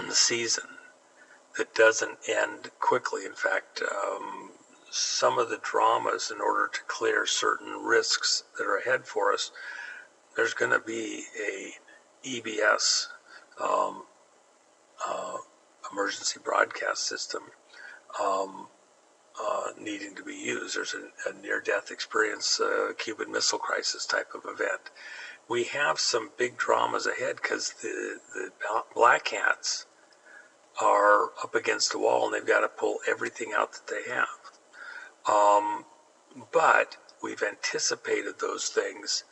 season that doesn't end quickly. In fact, some of the dramas, in order to clear certain risks that are ahead for us, there's going to be a EBS, emergency broadcast system, needing to be used. There's a near-death experience, Cuban Missile Crisis type of event. We have some big dramas ahead because the black hats are up against the wall and they've got to pull everything out that they have. But we've anticipated those things.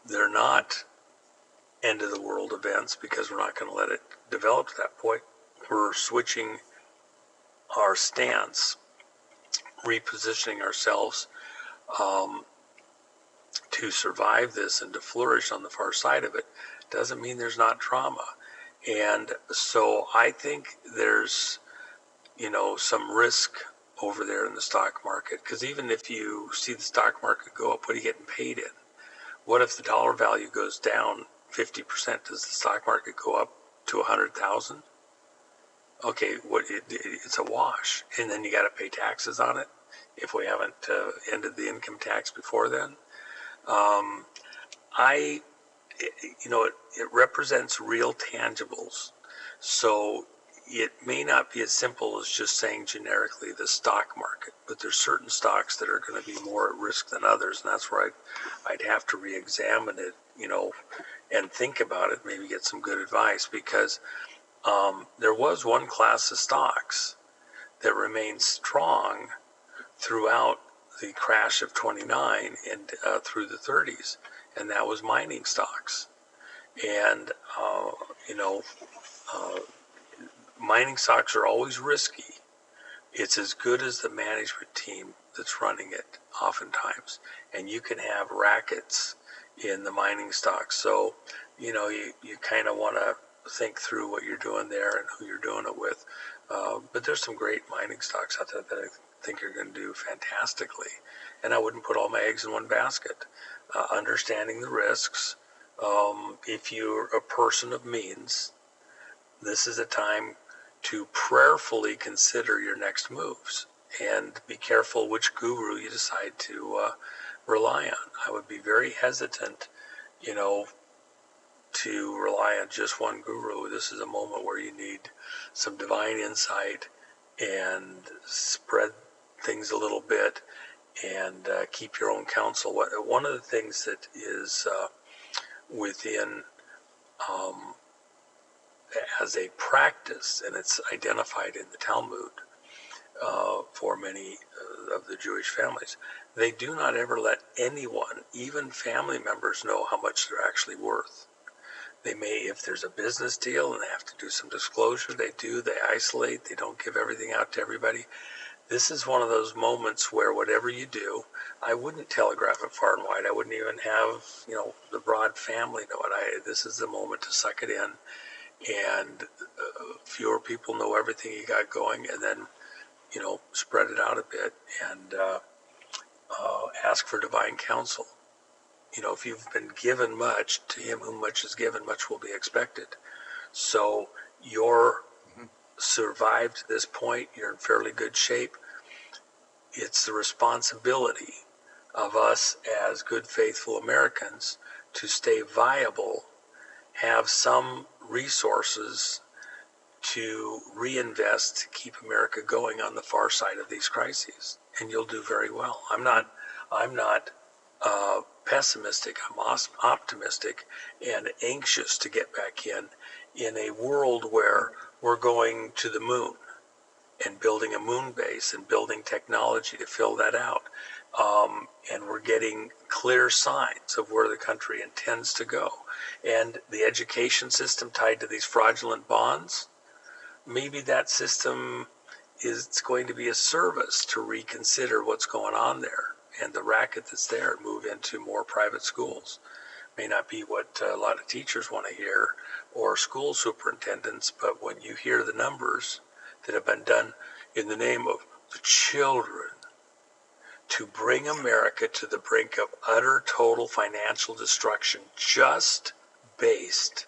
They're not end of the world events because we're not going to let it develop to that point. We're switching our stance, repositioning ourselves to survive this and to flourish on the far side of it. Doesn't mean there's not trauma. And so I think there's, some risk over there in the stock market, because even if you see the stock market go up, what are you getting paid in? What if the dollar value goes down 50%? Does the stock market go up to 100,000? Okay, it's a wash, and then you got to pay taxes on it if we haven't ended the income tax before then. It represents real tangibles, so it may not be as simple as just saying generically the stock market, but there's certain stocks that are going to be more at risk than others, and that's where I'd have to re-examine it, and think about it, maybe get some good advice, because there was one class of stocks that remained strong throughout the crash of 29 and through the 30s, and that was mining stocks. And, mining stocks are always risky. It's as good as the management team that's running it oftentimes. And you can have rackets in the mining stocks. So, you kind of want to think through what you're doing there and who you're doing it with. But there's some great mining stocks out there that I think are going to do fantastically. And I wouldn't put all my eggs in one basket. Understanding the risks. If you're a person of means, this is a time to prayerfully consider your next moves and be careful which guru you decide to rely on. I would be very hesitant, to rely on just one guru. This is a moment where you need some divine insight and spread things a little bit and keep your own counsel. One of the things that is within as a practice, and it's identified in the Talmud for many of the Jewish families, they do not ever let anyone, even family members, know how much they're actually worth. They may, if there's a business deal and they have to do some disclosure, they isolate, they don't give everything out to everybody. This is one of those moments where whatever you do, I wouldn't telegraph it far and wide. I wouldn't even have, the broad family know it. This is the moment to suck it in, and fewer people know everything you got going, and then, spread it out a bit and ask for divine counsel. If you've been given much, to him whom much is given, much will be expected. So you're survived to this point, you're in fairly good shape. It's the responsibility of us as good, faithful Americans to stay viable, have some resources to reinvest to keep America going on the far side of these crises. and you'll do very well. I'm not pessimistic. I'm optimistic and anxious to get back in a world where we're going to the moon and building a moon base and building technology to fill that out. And we're getting clear signs of where the country intends to go. And the education system tied to these fraudulent bonds, maybe that system is going to be a service to reconsider what's going on there and the racket that's there, move into more private schools. May not be what a lot of teachers want to hear or school superintendents, but when you hear the numbers that have been done in the name of the children to bring America to the brink of utter total financial destruction just based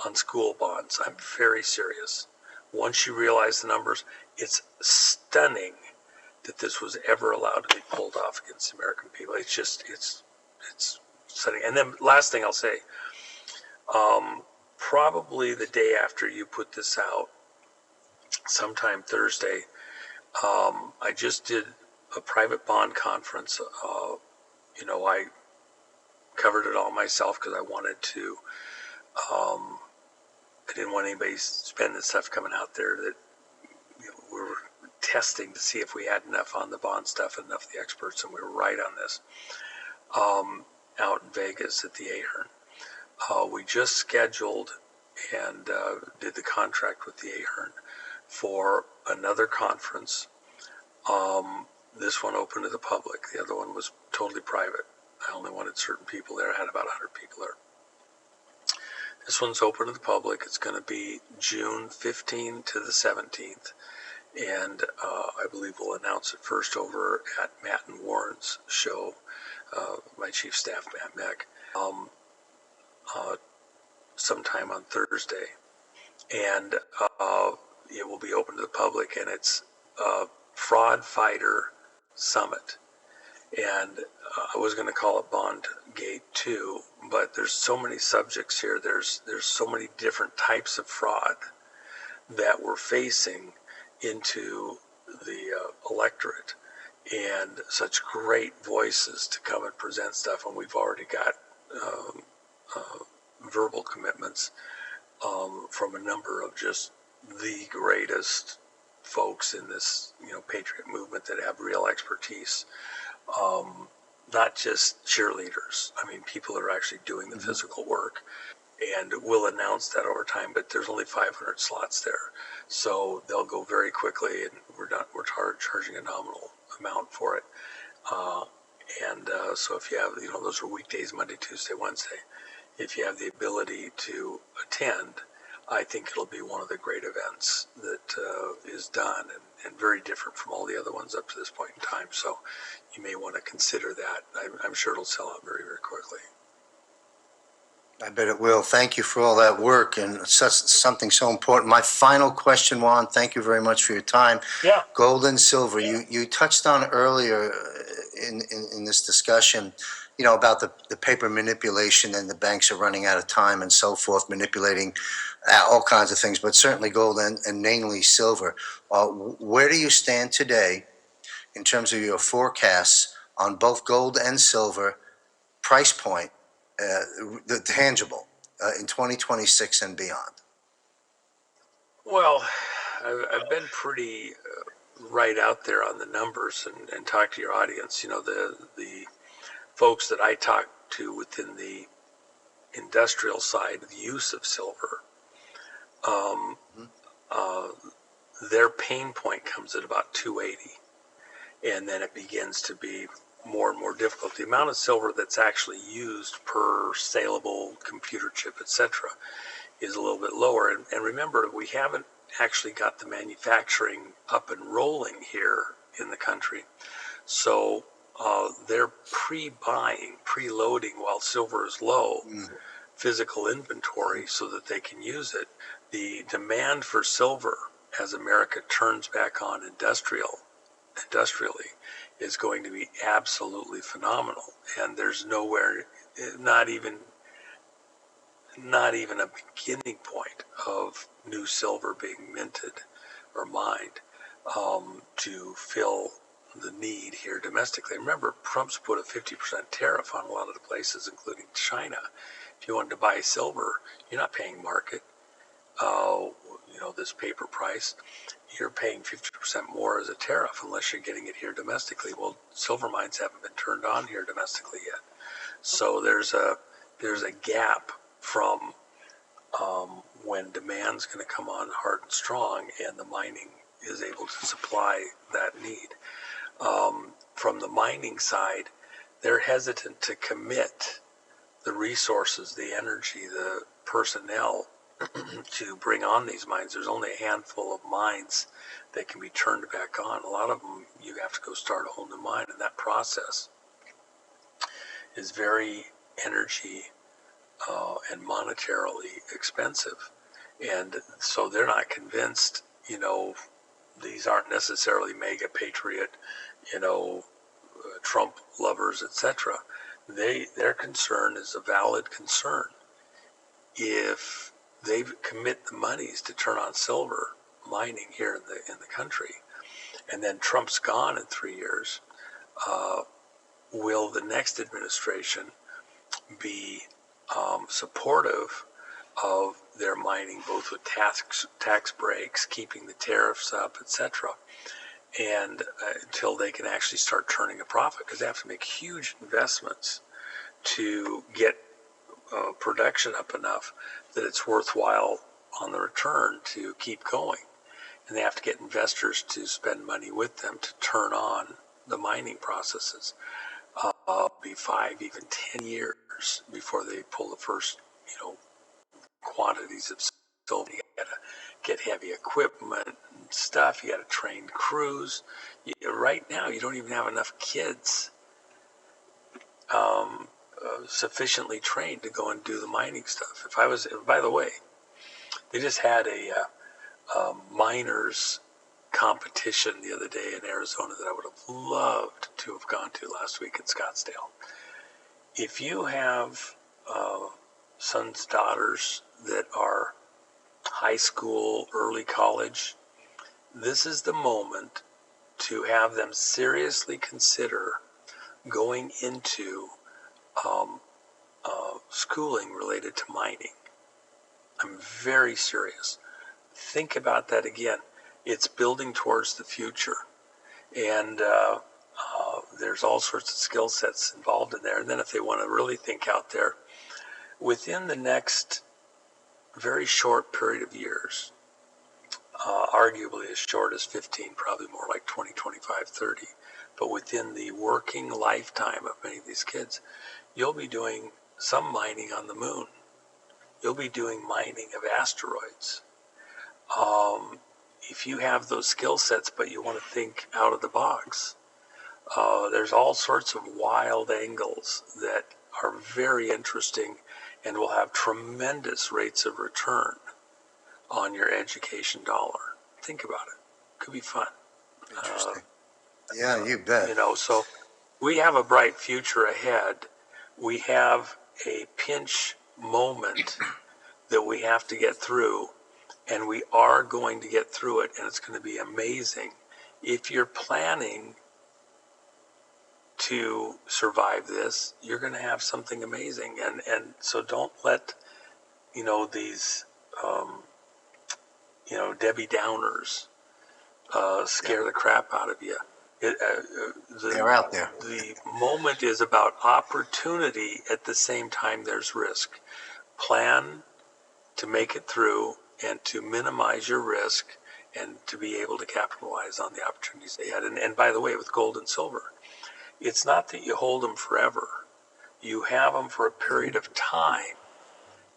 on school bonds, I'm very serious. Once you realize the numbers, it's stunning that this was ever allowed to be pulled off against the American people. It's just, it's stunning. And then last thing I'll say, probably the day after you put this out, sometime Thursday, I just did a private bond conference. I covered it all myself because I wanted to. I didn't want anybody spending stuff coming out there that we were testing to see if we had enough on the bond stuff, enough of the experts, and we were right on this. Out in Vegas at the Ahern. We just scheduled and did the contract with the Ahern for another conference. This one open to the public. The other one was totally private. I only wanted certain people there. I had about 100 people there. This one's open to the public. It's going to be June 15th to the 17th. And I believe we'll announce it first over at Matt and Warren's show, my chief staff, Matt Meck, sometime on Thursday. And it will be open to the public, and it's Fraud Fighter Summit. And I was going to call it Bond Gate 2, but there's so many subjects here. There's so many different types of fraud that we're facing into the electorate, and such great voices to come and present stuff. And we've already got verbal commitments from a number of just the greatest folks in this, Patriot movement that have real expertise. Not just cheerleaders. I mean, people that are actually doing the physical work. And we'll announce that over time, but there's only 500 slots there. So they'll go very quickly, and we're charging a nominal amount for it. So if you have, those are weekdays, Monday, Tuesday, Wednesday. If you have the ability to attend, I think it'll be one of the great events that is done, and very different from all the other ones up to this point in time. So you may want to consider that. I'm sure it'll sell out very, very quickly. I bet it will. Thank you for all that work and something so important. My final question, Juan, thank you very much for your time. Yeah. Gold and silver. You touched on earlier in this discussion, about the paper manipulation, and the banks are running out of time and so forth, manipulating all kinds of things, but certainly gold and namely silver. Where do you stand today in terms of your forecasts on both gold and silver price point, the tangible, in 2026 and beyond? Well, I've been pretty right out there on the numbers and talk to your audience. The folks that I talk to within the industrial side, the use of silver, their pain point comes at about 280, and then it begins to be more and more difficult. The amount of silver that's actually used per saleable computer chip, etc., is a little bit lower. And remember, we haven't actually got the manufacturing up and rolling here in the country. So they're pre-buying, preloading while silver is low, physical inventory so that they can use it. The demand for silver as America turns back on industrially is going to be absolutely phenomenal. And there's nowhere, not even a beginning point of new silver being minted or mined to fill the need here domestically. Remember, Trump's put a 50% tariff on a lot of the places, including China. If you wanted to buy silver, you're not paying market, this paper price. You're paying 50% more as a tariff unless you're getting it here domestically. Well, silver mines haven't been turned on here domestically yet. So there's a gap from when demand's going to come on hard and strong, and the mining is able to supply that need. From the mining side, they're hesitant to commit the resources, the energy, the personnel to bring on these mines. There's only a handful of mines that can be turned back on. A lot of them, you have to go start a whole new mine, and that process is very energy and monetarily expensive. And so they're not convinced, these aren't necessarily mega patriot, Trump lovers, etc. Their concern is a valid concern. If they commit the monies to turn on silver mining here in the country, and then Trump's gone in 3 years, will the next administration be supportive of their mining, both with tax breaks, keeping the tariffs up, etc., and until they can actually start turning a profit, because they have to make huge investments to get production up enough that it's worthwhile on the return to keep going. And they have to get investors to spend money with them to turn on the mining processes. Be 5, even 10 years before they pull the first, quantities of silver. You got to get heavy equipment and stuff. You got to train crews. Right now, you don't even have enough kids sufficiently trained to go and do the mining stuff. By the way, they just had a miners competition the other day in Arizona that I would have loved to have gone to last week in Scottsdale. If you have sons, daughters that are high school, early college, this is the moment to have them seriously consider going into schooling related to mining. I'm very serious. Think about that again. It's building towards the future. And there's all sorts of skill sets involved in there. And then if they want to really think out there, within the next very short period of years, arguably as short as 15, probably more like 20, 25, 30, but within the working lifetime of many of these kids, you'll be doing some mining on the moon. You'll be doing mining of asteroids. If you have those skill sets, but you want to think out of the box, there's all sorts of wild angles that are very interesting and will have tremendous rates of return on your education dollar. Think about it. Could be fun. Interesting. Yeah, you bet. So we have a bright future ahead. We have a pinch moment that we have to get through, and we are going to get through it, and it's going to be amazing. If you're planning to survive this, you're going to have something amazing. And so don't let, these, Debbie Downers scare the crap out of you. They're out there. The moment is about opportunity. At the same time, there's risk. Plan to make it through and to minimize your risk and to be able to capitalize on the opportunities they had. And by the way, with gold and silver, it's not that you hold them forever. You have them for a period of time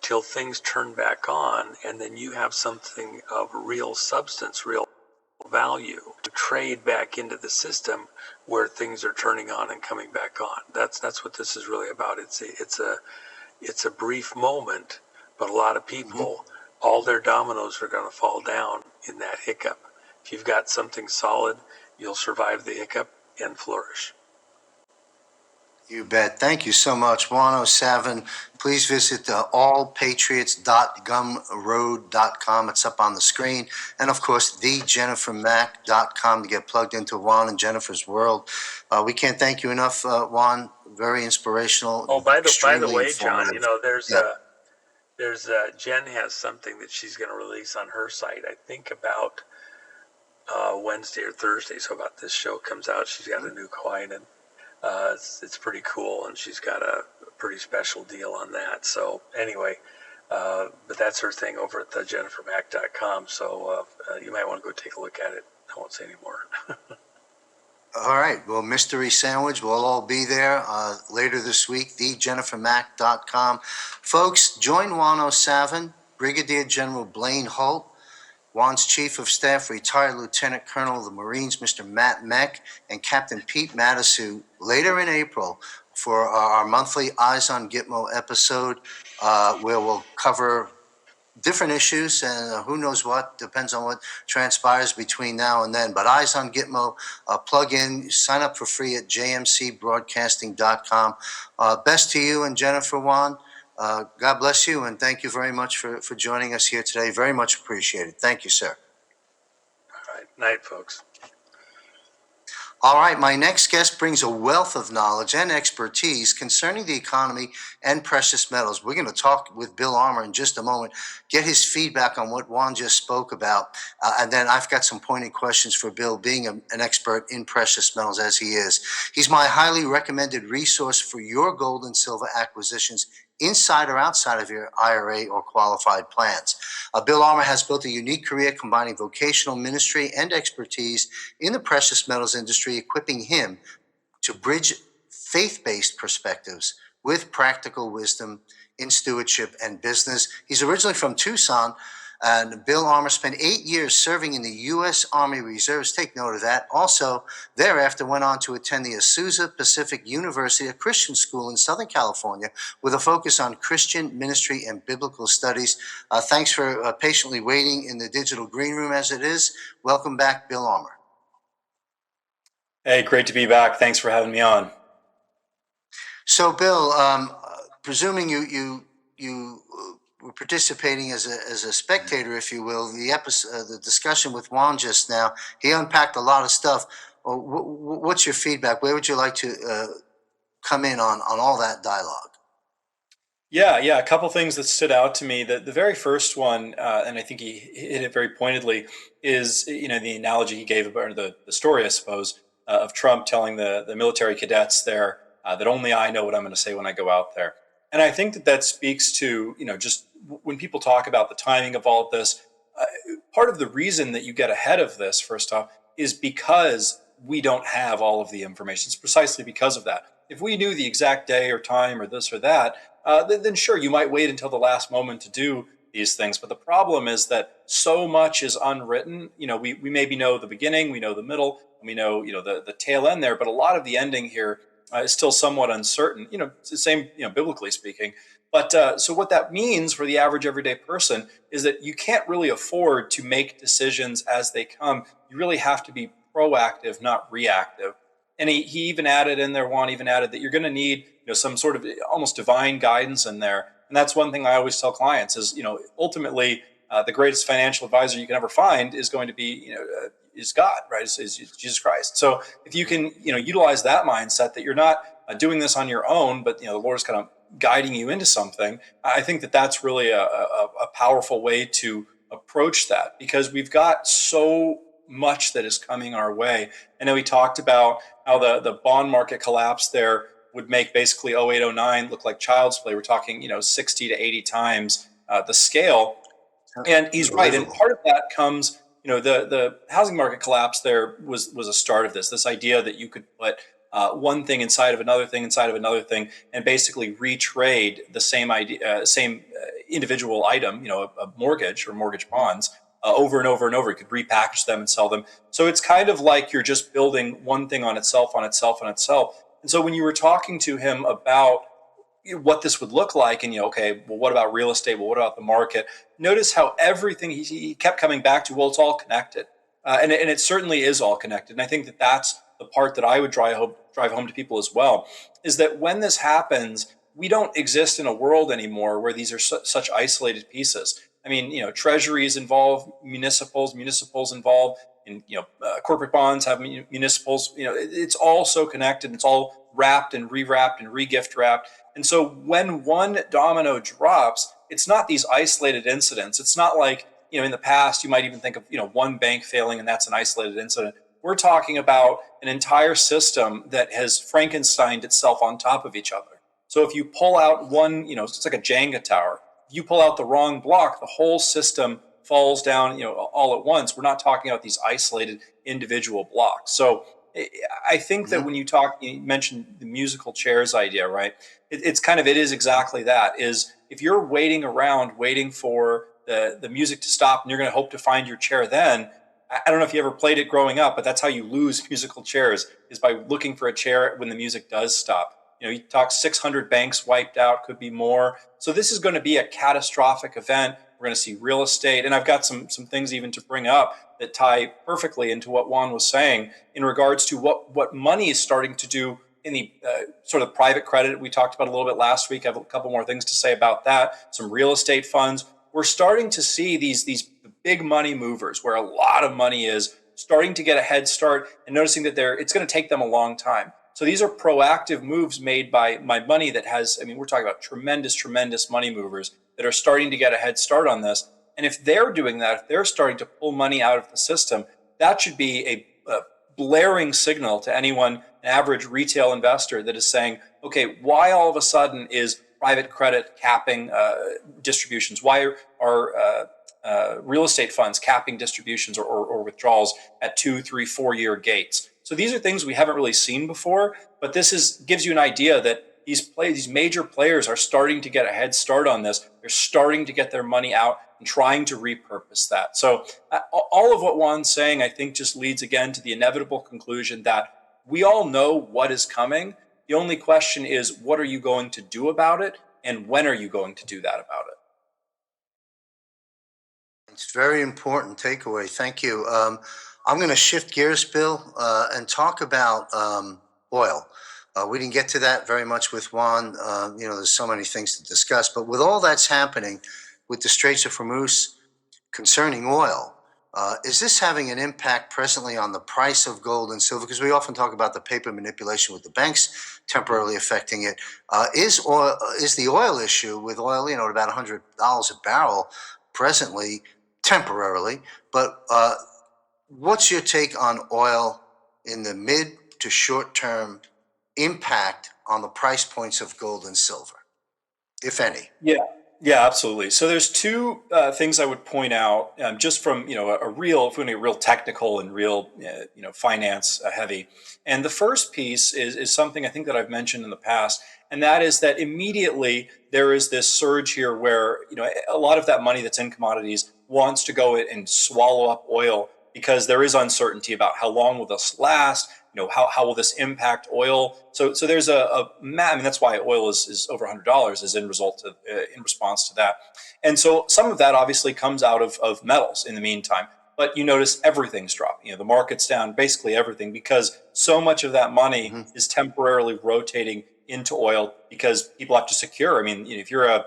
till things turn back on, and then you have something of real substance, real value to trade back into the system where things are turning on and coming back on. That's what this is really about. It's a brief moment, but a lot of people, all their dominoes are going to fall down in that hiccup. If you've got something solid, you'll survive the hiccup and flourish. You bet. Thank you so much, Juan Savin. Please visit allpatriots.gumroad.com. It's up on the screen. And of course, thejennifermack.com to get plugged into Juan and Jennifer's world. We can't thank you enough, Juan. Very inspirational, Oh, by the extremely way, John, informative. there's Yeah. Jen has something that she's going to release on her site. I think about Wednesday or Thursday. So about this show comes out, she's got a new client, and it's pretty cool, and she's got a pretty special deal on that. So anyway, but that's her thing over at thejennifermack.com. So you might want to go take a look at it. I won't say any more. All right. Well, Mystery Sandwich, we'll all be there later this week, thejennifermack.com. Folks, join Juan Savin, Brigadier General Blaine Holt, Juan's Chief of Staff, retired Lieutenant Colonel of the Marines, Mr. Matt Meck, and Captain Pete Madisu later in April for our monthly Eyes on Gitmo episode, where we'll cover different issues and who knows what, depends on what transpires between now and then. But Eyes on Gitmo, plug in, sign up for free at jmcbroadcasting.com. Best to you and Jennifer, Juan. God bless you, and thank you very much for joining us here today. Very much appreciated. Thank you, sir. All right. Night, folks. All right, my next guest brings a wealth of knowledge and expertise concerning the economy and precious metals. We're going to talk with Bill Armour in just a moment, get his feedback on what Juan just spoke about, and then I've got some pointed questions for Bill, being an expert in precious metals as he is. He's my highly recommended resource for your gold and silver acquisitions inside or outside of your IRA or qualified plans. Bill Armour has built a unique career combining vocational ministry and expertise in the precious metals industry, equipping him to bridge faith-based perspectives with practical wisdom in stewardship and business. He's originally from Tucson, and Bill Armour spent 8 years serving in the U.S. Army Reserves. Take note of that. Also, thereafter went on to attend the Azusa Pacific University, a Christian school in Southern California, with a focus on Christian ministry and biblical studies. Thanks for patiently waiting in the digital green room as it is. Welcome back, Bill Armour. Hey, great to be back. Thanks for having me on. So, Bill, presuming you were participating as a spectator, if you will, the discussion with Juan just now, he unpacked a lot of stuff. What's your feedback? Where would you like to come in on all that dialogue? Yeah, a couple things that stood out to me. The very first one, and I think he hit it very pointedly, is the analogy he gave about the story, I suppose, of Trump telling the military cadets there that only I know what I'm going to say when I go out there. And I think that speaks to, just when people talk about the timing of all of this, part of the reason that you get ahead of this, first off, is because we don't have all of the information. It's precisely because of that. If we knew the exact day or time or this or that, then sure, you might wait until the last moment to do these things. But the problem is that so much is unwritten. We maybe know the beginning, we know the middle, and we know the tail end there. But a lot of the ending here is still somewhat uncertain. It's the same, biblically speaking. But so what that means for the average everyday person is that you can't really afford to make decisions as they come. You really have to be proactive, not reactive. And he even added in there, Juan even added that you're going to need some sort of almost divine guidance in there. And that's one thing I always tell clients is, ultimately the greatest financial advisor you can ever find is going to be, is God, right? Is Jesus Christ. So if you can, utilize that mindset that you're not doing this on your own, but the Lord is kind of guiding you into something, I think that's really a powerful way to approach that, because we've got so much that is coming our way. And then we talked about how the bond market collapse there would make basically 0809 look like child's play. We're talking 60 to 80 times the scale. And he's right. And part of that comes, the housing market collapse there was a start of this idea that you could put one thing inside of another thing and basically retrade the same idea, same individual item, a mortgage or mortgage bonds over and over and over. You could repackage them and sell them. So it's kind of like you're just building one thing on itself. And so when you were talking to him about what this would look like, and okay, well, what about real estate? Well, what about the market? Notice how everything he kept coming back to. Well, it's all connected, and it certainly is all connected. And I think that's the part that I would drive home to people as well, is that when this happens, we don't exist in a world anymore where these are such isolated pieces. I mean, treasuries involve municipals, municipals involve in corporate bonds have municipals. It's all so connected. It's all wrapped and rewrapped and regift wrapped. And so when one domino drops, it's not these isolated incidents. It's not like in the past you might even think of one bank failing and that's an isolated incident. We're talking about an entire system that has Frankensteined itself on top of each other. So if you pull out one, it's like a Jenga tower. If you pull out the wrong block, the whole system falls down, all at once. We're not talking about these isolated individual blocks. So I think that when you mentioned the musical chairs idea, right? It is exactly that. Is if you're waiting around, waiting for the music to stop, and you're going to hope to find your chair then. I don't know if you ever played it growing up, but that's how you lose musical chairs, is by looking for a chair when the music does stop. You talk 600 banks wiped out, could be more. So this is going to be a catastrophic event. We're going to see real estate. And I've got some things even to bring up that tie perfectly into what Juan was saying in regards to what money is starting to do in the sort of private credit we talked about a little bit last week. I have a couple more things to say about that. Some real estate funds. We're starting to see these big money movers where a lot of money is starting to get a head start and noticing that it's going to take them a long time. So these are proactive moves made by money that has, we're talking about tremendous money movers that are starting to get a head start on this. And if they're doing that, if they're starting to pull money out of the system, that should be a blaring signal to anyone, an average retail investor that is saying, okay, why all of a sudden is private credit capping distributions? Why are real estate funds capping distributions or withdrawals at 2, 3, 4 year gates? So these are things we haven't really seen before, but this gives you an idea that these major players are starting to get a head start on this. They're starting to get their money out and trying to repurpose that. So all of what Juan's saying, I think, just leads again to the inevitable conclusion that we all know what is coming. The only question is, what are you going to do about it? And when are you going to do that about it? It's a very important takeaway. Thank you. I'm going to shift gears, Bill, and talk about oil. We didn't get to that very much with Juan. There's so many things to discuss. But with all that's happening with the Straits of Hormuz concerning oil, is this having an impact presently on the price of gold and silver? Because we often talk about the paper manipulation with the banks temporarily affecting it. Is the oil issue with oil, at about $100 a barrel presently, temporarily, but what's your take on oil in the mid to short term impact on the price points of gold and silver, if any? Yeah, absolutely. So there's two things I would point out, just from a real technical and real finance heavy. And the first piece is something I think that I've mentioned in the past, and that is that immediately there is this surge here where a lot of that money that's in commodities wants to go and swallow up oil because there is uncertainty about how long will this last. How will this impact oil? So there's that's why oil is over $100 is in response to that. And so some of that obviously comes out of metals in the meantime. But you notice everything's dropping. The market's down, basically everything, because so much of that money is temporarily rotating into oil because people have to secure. If you're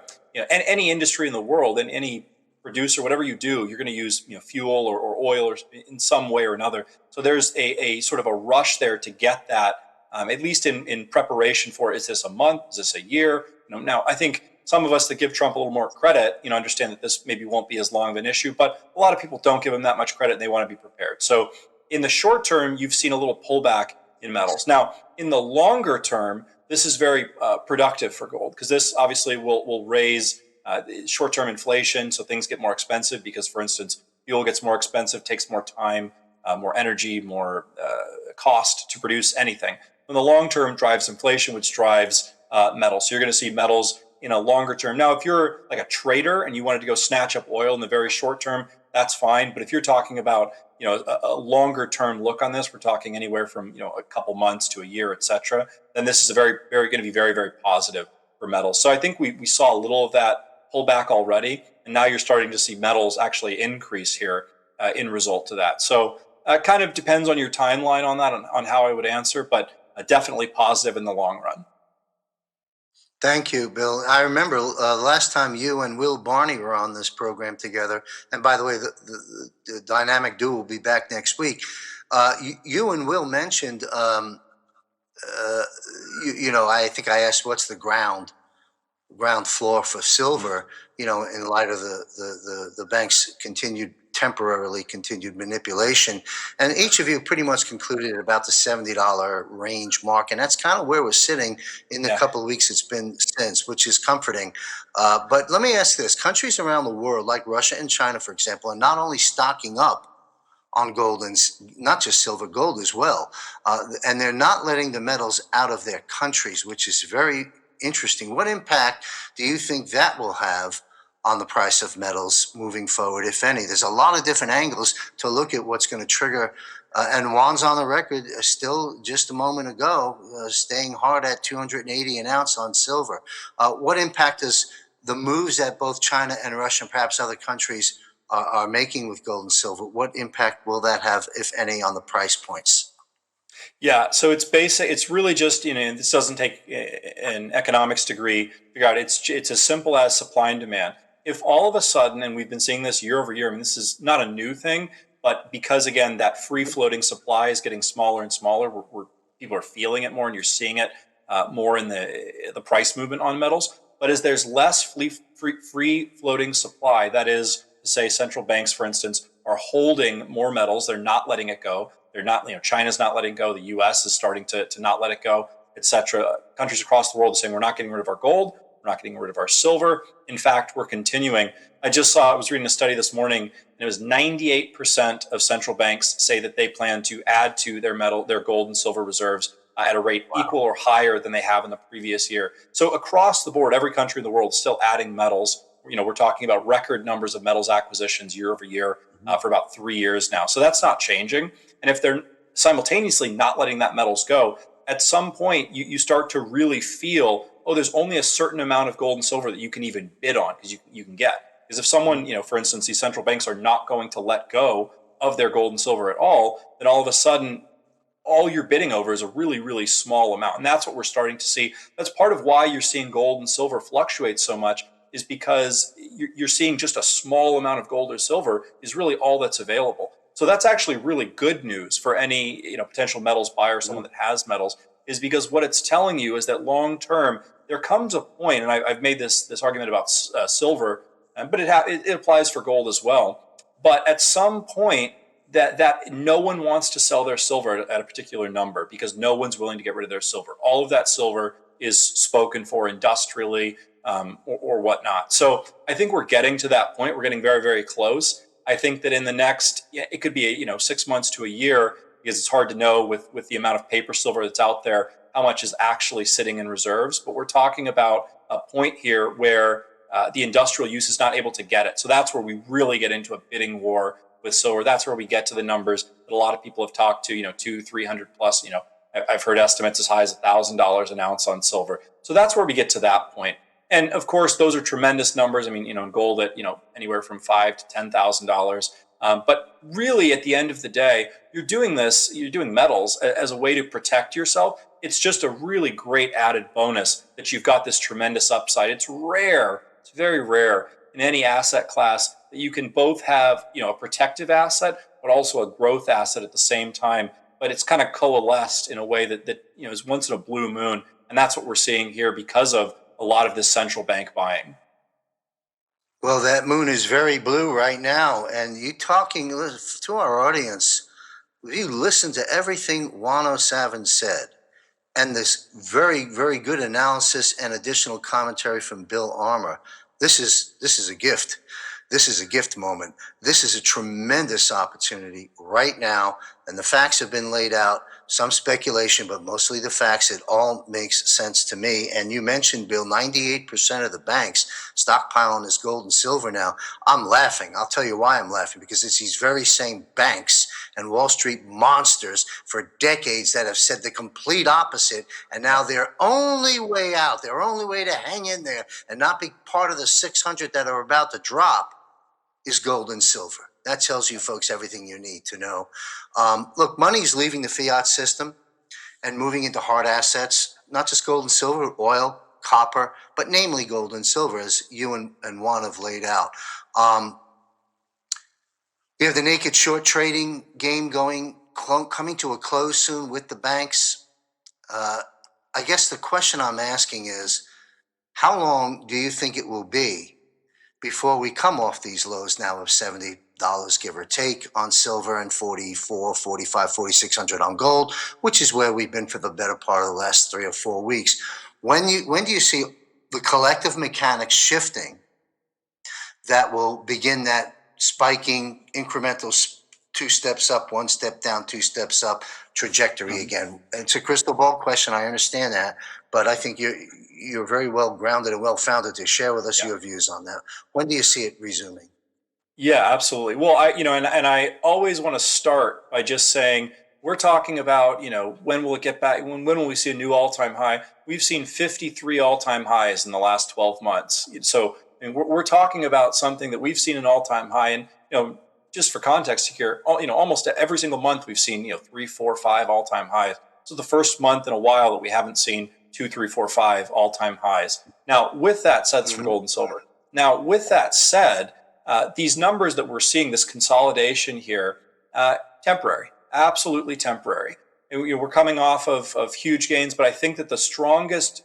any industry in the world and any producer, whatever you do, you're going to use fuel or oil or in some way or another. So there's a sort of a rush there to get that, at least in preparation for, is this a month? Is this a year? Now I think some of us that give Trump a little more credit, understand that this maybe won't be as long of an issue, but a lot of people don't give him that much credit and they want to be prepared. So in the short term, you've seen a little pullback in metals. Now, in the longer term, this is very productive for gold because this obviously will raise short-term inflation, so things get more expensive because, for instance, fuel gets more expensive, takes more time, more energy, more cost to produce anything. In the long term, drives inflation, which drives metals. So you're going to see metals in a longer term. Now, if you're like a trader and you wanted to go snatch up oil in the very short term, that's fine. But if you're talking about a longer term look on this, we're talking anywhere from a couple months to a year, et cetera, then this is going to be very, very positive for metals. So I think we saw a little of that pull back already, and now you're starting to see metals actually increase here in result to that. So Kind of depends on your timeline on that, on how I would answer, but definitely positive in the long run. Thank you, Bill. I remember last time you and Will Barney were on this program together. And by the way, the dynamic duo will be back next week. You and Will mentioned, uh, I think I asked, what's the ground floor for silver, in light of the bank's temporarily continued manipulation. And each of you pretty much concluded at about the $70 range mark. And that's kind of where we're sitting in the Yeah. couple of weeks it's been since, which is comforting. But let me ask this. Countries around the world, like Russia and China, for example, are not only stocking up on gold and not just silver, gold as well. And they're not letting the metals out of their countries, which is very interesting. What impact do you think that will have on the price of metals moving forward, if any? There's a lot of different angles to look at what's going to trigger. And Juan's on the record still just a moment ago, staying hard at 280 an ounce on silver. What impact does the moves that both China and Russia and perhaps other countries are making with gold and silver, what impact will that have, if any, on the price points? Yeah, so it's basic. It's really just, this doesn't take an economics degree to figure out. It's as simple as supply and demand. If all of a sudden, and we've been seeing this year over year, I mean, this is not a new thing, but because again that free floating supply is getting smaller and smaller, people are feeling it more, and you're seeing it more in the price movement on metals. But as there's less free floating supply, that is to say, central banks, for instance, are holding more metals. They're not letting it go. They're not, China's not letting go. The U.S. is starting to not let it go, etc. Countries across the world are saying we're not getting rid of our gold. We're not getting rid of our silver. In fact, we're continuing. I was reading a study this morning, and it was 98% of central banks say that they plan to add to their gold and silver reserves at a rate equal or higher than they have in the previous year. So across the board, every country in the world is still adding metals. We're talking about record numbers of metals acquisitions year over year for about 3 years now. So that's not changing. And if they're simultaneously not letting that metals go, at some point you start to really feel, oh, there's only a certain amount of gold and silver that you can even bid on, because you can get. Because if someone, for instance, these central banks are not going to let go of their gold and silver at all, then all of a sudden all you're bidding over is a really, really small amount. And that's what we're starting to see. That's part of why you're seeing gold and silver fluctuate so much, is because you're seeing just a small amount of gold or silver is really all that's available. So that's actually really good news for any potential metals buyer, someone that has metals, is because what it's telling you is that long term there comes a point, and I've made this argument about silver, but it applies for gold as well. But at some point, that no one wants to sell their silver at a particular number, because no one's willing to get rid of their silver. All of that silver is spoken for industrially or whatnot. So I think we're getting to that point. We're getting very, very close. I think that in the next, it could be 6 months to a year, because it's hard to know with the amount of paper silver that's out there how much is actually sitting in reserves. But we're talking about a point here where the industrial use is not able to get it. So that's where we really get into a bidding war with silver. That's where we get to the numbers that a lot of people have talked to, 200-300 plus. I've heard estimates as high as $1,000 an ounce on silver. So that's where we get to that point. And of course, those are tremendous numbers. I mean, in gold at anywhere from $5,000 to $10,000. But really, at the end of the day, you're doing metals as a way to protect yourself. It's just a really great added bonus that you've got this tremendous upside. It's rare. It's very rare in any asset class that you can both have, a protective asset, but also a growth asset at the same time. But it's kind of coalesced in a way that is once in a blue moon. And that's what we're seeing here because of a lot of this central bank buying. Well, that moon is very blue right now. And you talking to our audience, if you listen to everything Juan Savin said, and this very, very good analysis and additional commentary from Bill Armour, this is a gift. This is a gift moment. This is a tremendous opportunity right now. And the facts have been laid out, some speculation, but mostly the facts. It all makes sense to me. And you mentioned, Bill, 98% of the banks stockpiling this gold and silver now. I'm laughing. I'll tell you why I'm laughing, because it's these very same banks and Wall Street monsters for decades that have said the complete opposite. And now their only way out, their only way to hang in there and not be part of the 600 that are about to drop, is gold and silver. That tells you folks everything you need to know. Look, money's leaving the fiat system and moving into hard assets, not just gold and silver, oil, copper, but namely gold and silver, as you and Juan have laid out. We have the naked short trading game coming to a close soon with the banks. I guess the question I'm asking is, how long do you think it will be before we come off these lows now of $70, give or take, on silver, and 44, 45, 4,600 on gold, which is where we've been for the better part of the last 3 or 4 weeks? When do you see the collective mechanics shifting that will begin that spiking incremental 2 steps up, 1 step down, 2 steps up trajectory again? It's a crystal ball question. I understand that, but I think you're very well grounded and well founded to share with us your views on that. When do you see it resuming? Yeah, absolutely. Well, and I always want to start by just saying we're talking about, when will it get back? When will we see a new all-time high? We've seen 53 all-time highs in the last 12 months. So we're talking about something that we've seen an all-time high, and just for context here, almost every single month we've seen 3, 4, 5 all-time highs. So the first month in a while that we haven't seen 2, 3, 4, 5 all-time highs. Now, with that said, that's for gold and silver. Now, with that said, these numbers that we're seeing, this consolidation here, temporary, absolutely temporary. We're coming off of huge gains, but I think that the strongest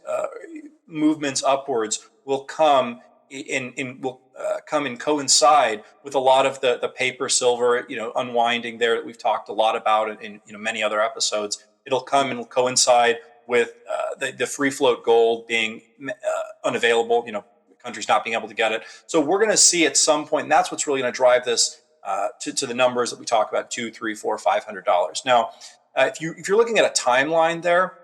movements upwards will come and coincide with a lot of the paper silver, unwinding there that we've talked a lot about in many other episodes. It'll come and coincide with the free float gold being unavailable. Countries not being able to get it. So we're going to see at some point, and that's what's really going to drive this to the numbers that we talk about: $200, $300, $400, $500. Now, if you're looking at a timeline there,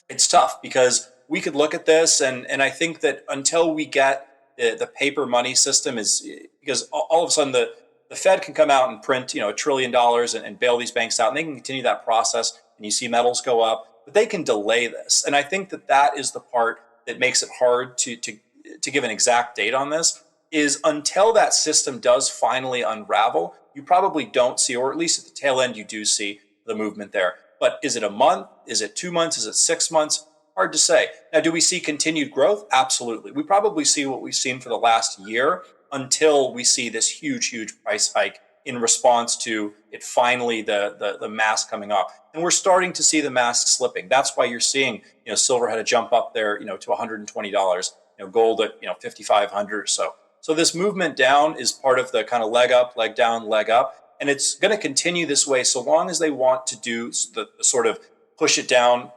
it's tough because we could look at this, and I think that until we get the paper money system, is because all of a sudden the Fed can come out and print $1 trillion and bail these banks out, and they can continue that process, and you see metals go up, but they can delay this, and I think that is the part that makes it hard to give an exact date on this. Is until that system does finally unravel, you probably don't see, or at least at the tail end, you do see the movement there. But is it a month? Is it 2 months? Is it 6 months? Hard to say. Now, do we see continued growth? Absolutely. We probably see what we've seen for the last year until we see this huge price hike in response to it finally the mask coming off. And we're starting to see the mask slipping. That's why you're seeing, silver had a jump up there, to $120. Gold at 5,500 or so. So this movement down is part of the kind of leg up, leg down, leg up, and it's going to continue this way so long as they want to do the sort of push it down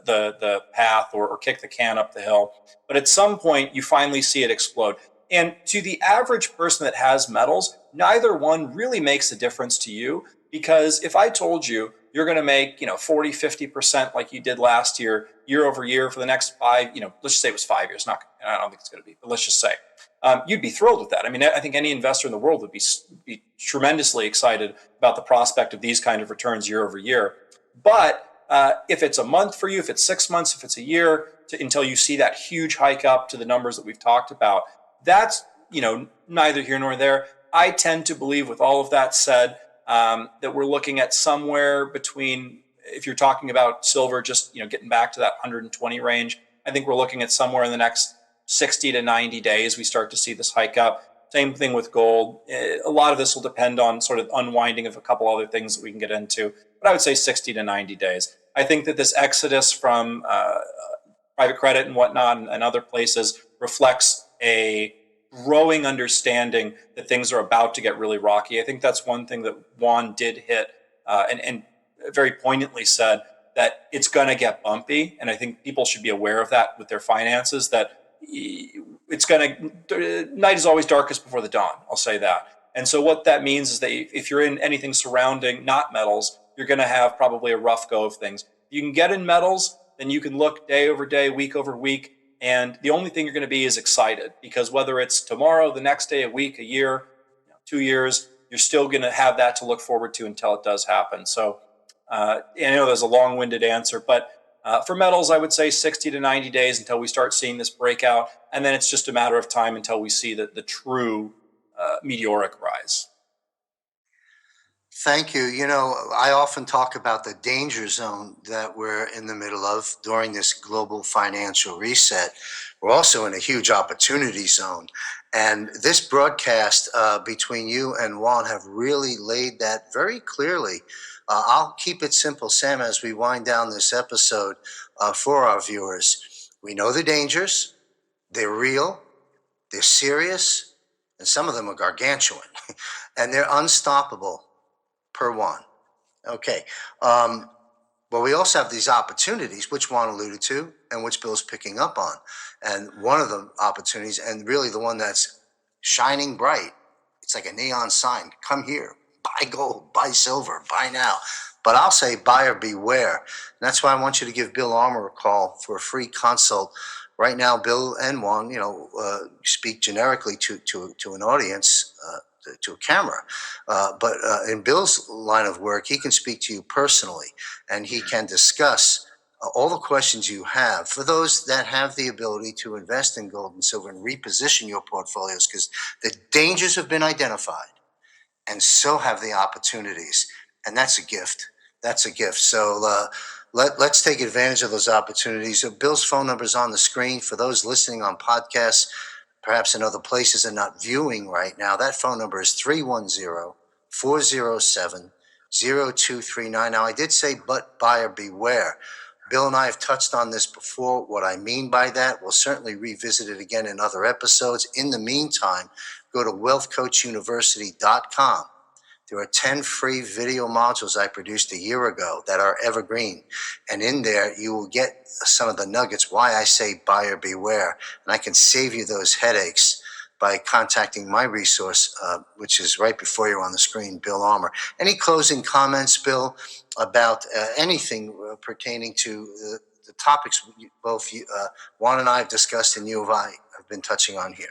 the path or kick the can up the hill. But at some point, you finally see it explode. And to the average person that has metals, neither one really makes a difference to you, because if I told you you're going to make 40, 50% like you did last year over year for the next 5, let's just say it was 5 years. I don't think it's going to be, but let's just say you'd be thrilled with that. I mean, I think any investor in the world would be tremendously excited about the prospect of these kind of returns year over year. But if it's a month for you, if it's 6 months, if it's a year until you see that huge hike up to the numbers that we've talked about, that's neither here nor there. I tend to believe, with all of that said, that we're looking at somewhere between, if you're talking about silver, just getting back to that 120 range, I think we're looking at somewhere in the next 60 to 90 days we start to see this hike up. Same thing with gold. A lot of this will depend on sort of unwinding of a couple other things that we can get into, but I would say 60 to 90 days. I think that this exodus from private credit and whatnot and other places reflects a growing understanding that things are about to get really rocky. I think that's one thing that Juan did hit and very poignantly said, that it's going to get bumpy. And I think people should be aware of that with their finances, that night is always darkest before the dawn. I'll say that. And so what that means is that if you're in anything surrounding not metals, you're going to have probably a rough go of things. You can get in metals, then you can look day over day, week over week. And the only thing you're going to be is excited, because whether it's tomorrow, the next day, a week, a year, 2 years, you're still going to have that to look forward to until it does happen. So I know there's a long-winded answer, but for metals, I would say 60 to 90 days until we start seeing this breakout. And then it's just a matter of time until we see the true meteoric rise. Thank you. You know, I often talk about the danger zone that we're in the middle of during this global financial reset. We're also in a huge opportunity zone. And this broadcast between you and Juan have really laid that very clearly. I'll keep it simple, Sam, as we wind down this episode for our viewers. We know the dangers, they're real, they're serious, and some of them are gargantuan, and they're unstoppable per one. Okay. But we also have these opportunities, which Juan alluded to, and which Bill's picking up on. And one of the opportunities, and really the one that's shining bright, it's like a neon sign. Come here, buy gold, buy silver, buy now. But I'll say buyer beware. And that's why I want you to give Bill Armour a call for a free consult. Right now, Bill and Juan, speak generically to an audience, to a camera. But in Bill's line of work, he can speak to you personally, and he can discuss all the questions you have for those that have the ability to invest in gold and silver and reposition your portfolios, because the dangers have been identified and so have the opportunities. And that's a gift. That's a gift. So let's take advantage of those opportunities. So Bill's phone number is on the screen for those listening on podcasts, perhaps in other places and not viewing right now. That phone number is 310-407-0239. Now, I did say, but buyer beware. Bill and I have touched on this before. What I mean by that, we'll certainly revisit it again in other episodes. In the meantime, go to wealthcoachuniversity.com. There are 10 free video modules I produced a year ago that are evergreen. And in there, you will get some of the nuggets why I say buyer beware. And I can save you those headaches by contacting my resource, which is right before you on the screen, Bill Armour. Any closing comments, Bill, about anything pertaining to the topics both Juan and I have discussed and you and I have been touching on here?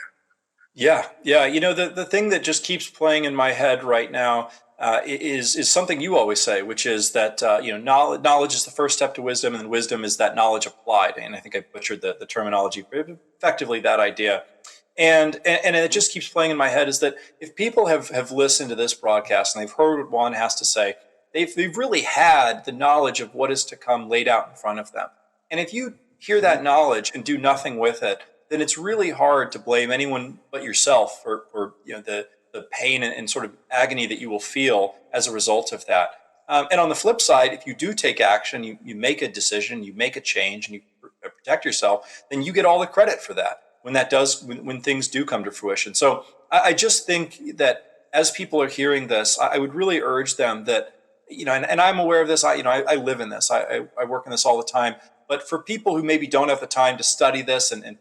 Yeah. The thing that just keeps playing in my head right now is something you always say, which is that knowledge is the first step to wisdom, and wisdom is that knowledge applied. And I think I butchered the terminology, but effectively that idea. And it just keeps playing in my head is that if people have listened to this broadcast and they've heard what Juan has to say, they've really had the knowledge of what is to come laid out in front of them. And if you hear that knowledge and do nothing with it, then it's really hard to blame anyone but yourself for the pain and sort of agony that you will feel as a result of that. And on the flip side, if you do take action, you make a decision, you make a change, and you protect yourself, then you get all the credit for that when things do come to fruition. So I just think that as people are hearing this, I would really urge them that, and I'm aware of this. I live in this. I work in this all the time. But for people who maybe don't have the time to study this and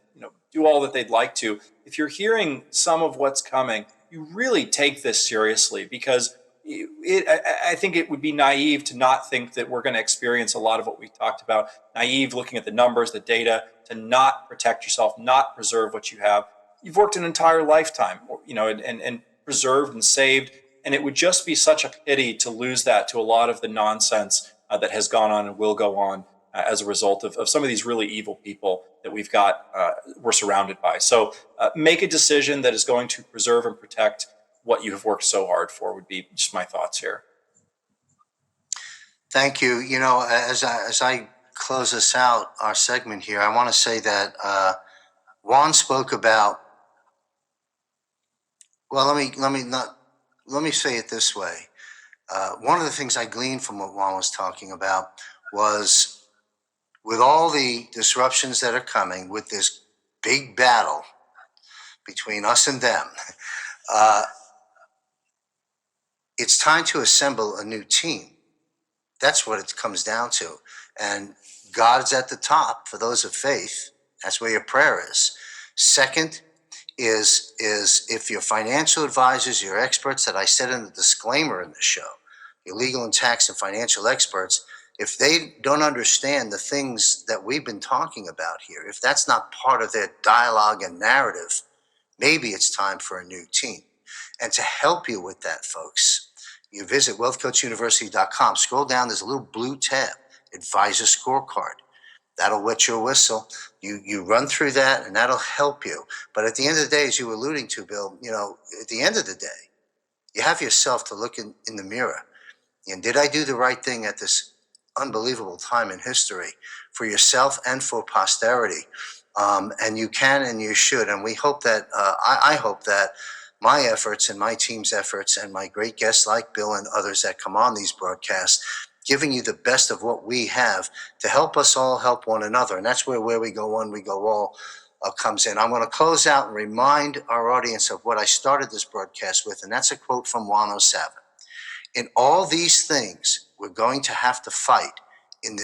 do all that they'd like to, if you're hearing some of what's coming, you really take this seriously, because I think it would be naive to not think that we're going to experience a lot of what we talked about. Naive looking at the numbers, the data, to not protect yourself, not preserve what you have. You've worked an entire lifetime, and preserved and saved, and it would just be such a pity to lose that to a lot of the nonsense that has gone on and will go on as a result of some of these really evil people that we're surrounded by. So make a decision that is going to preserve and protect what you have worked so hard for, would be just my thoughts here. Thank you. As I close us out, our segment here, I want to say that Juan spoke about, well, let me say it this way. One of the things I gleaned from what Juan was talking about was, with all the disruptions that are coming, with this big battle between us and them, it's time to assemble a new team. That's what it comes down to. And God's at the top for those of faith. That's where your prayer is. Second is if your financial advisors, your experts that I said in the disclaimer in the show, your legal and tax and financial experts, if they don't understand the things that we've been talking about here, if that's not part of their dialogue and narrative, maybe it's time for a new team. And to help you with that, folks, you visit wealthcoachuniversity.com. Scroll down, there's a little blue tab, Advisor Scorecard. That'll wet your whistle. You run through that, and that'll help you. But at the end of the day, as you were alluding to, Bill, at the end of the day, you have yourself to look in the mirror And did I do the right thing at this unbelievable time in history for yourself and for posterity? And you can and you should. And we hope that, I hope that my efforts and my team's efforts and my great guests like Bill and others that come on these broadcasts, giving you the best of what we have to help us all help one another. And that's where we go one, we go all comes in. I'm going to close out and remind our audience of what I started this broadcast with, and that's a quote from Juan Savin. In all these things, we're going to have to fight,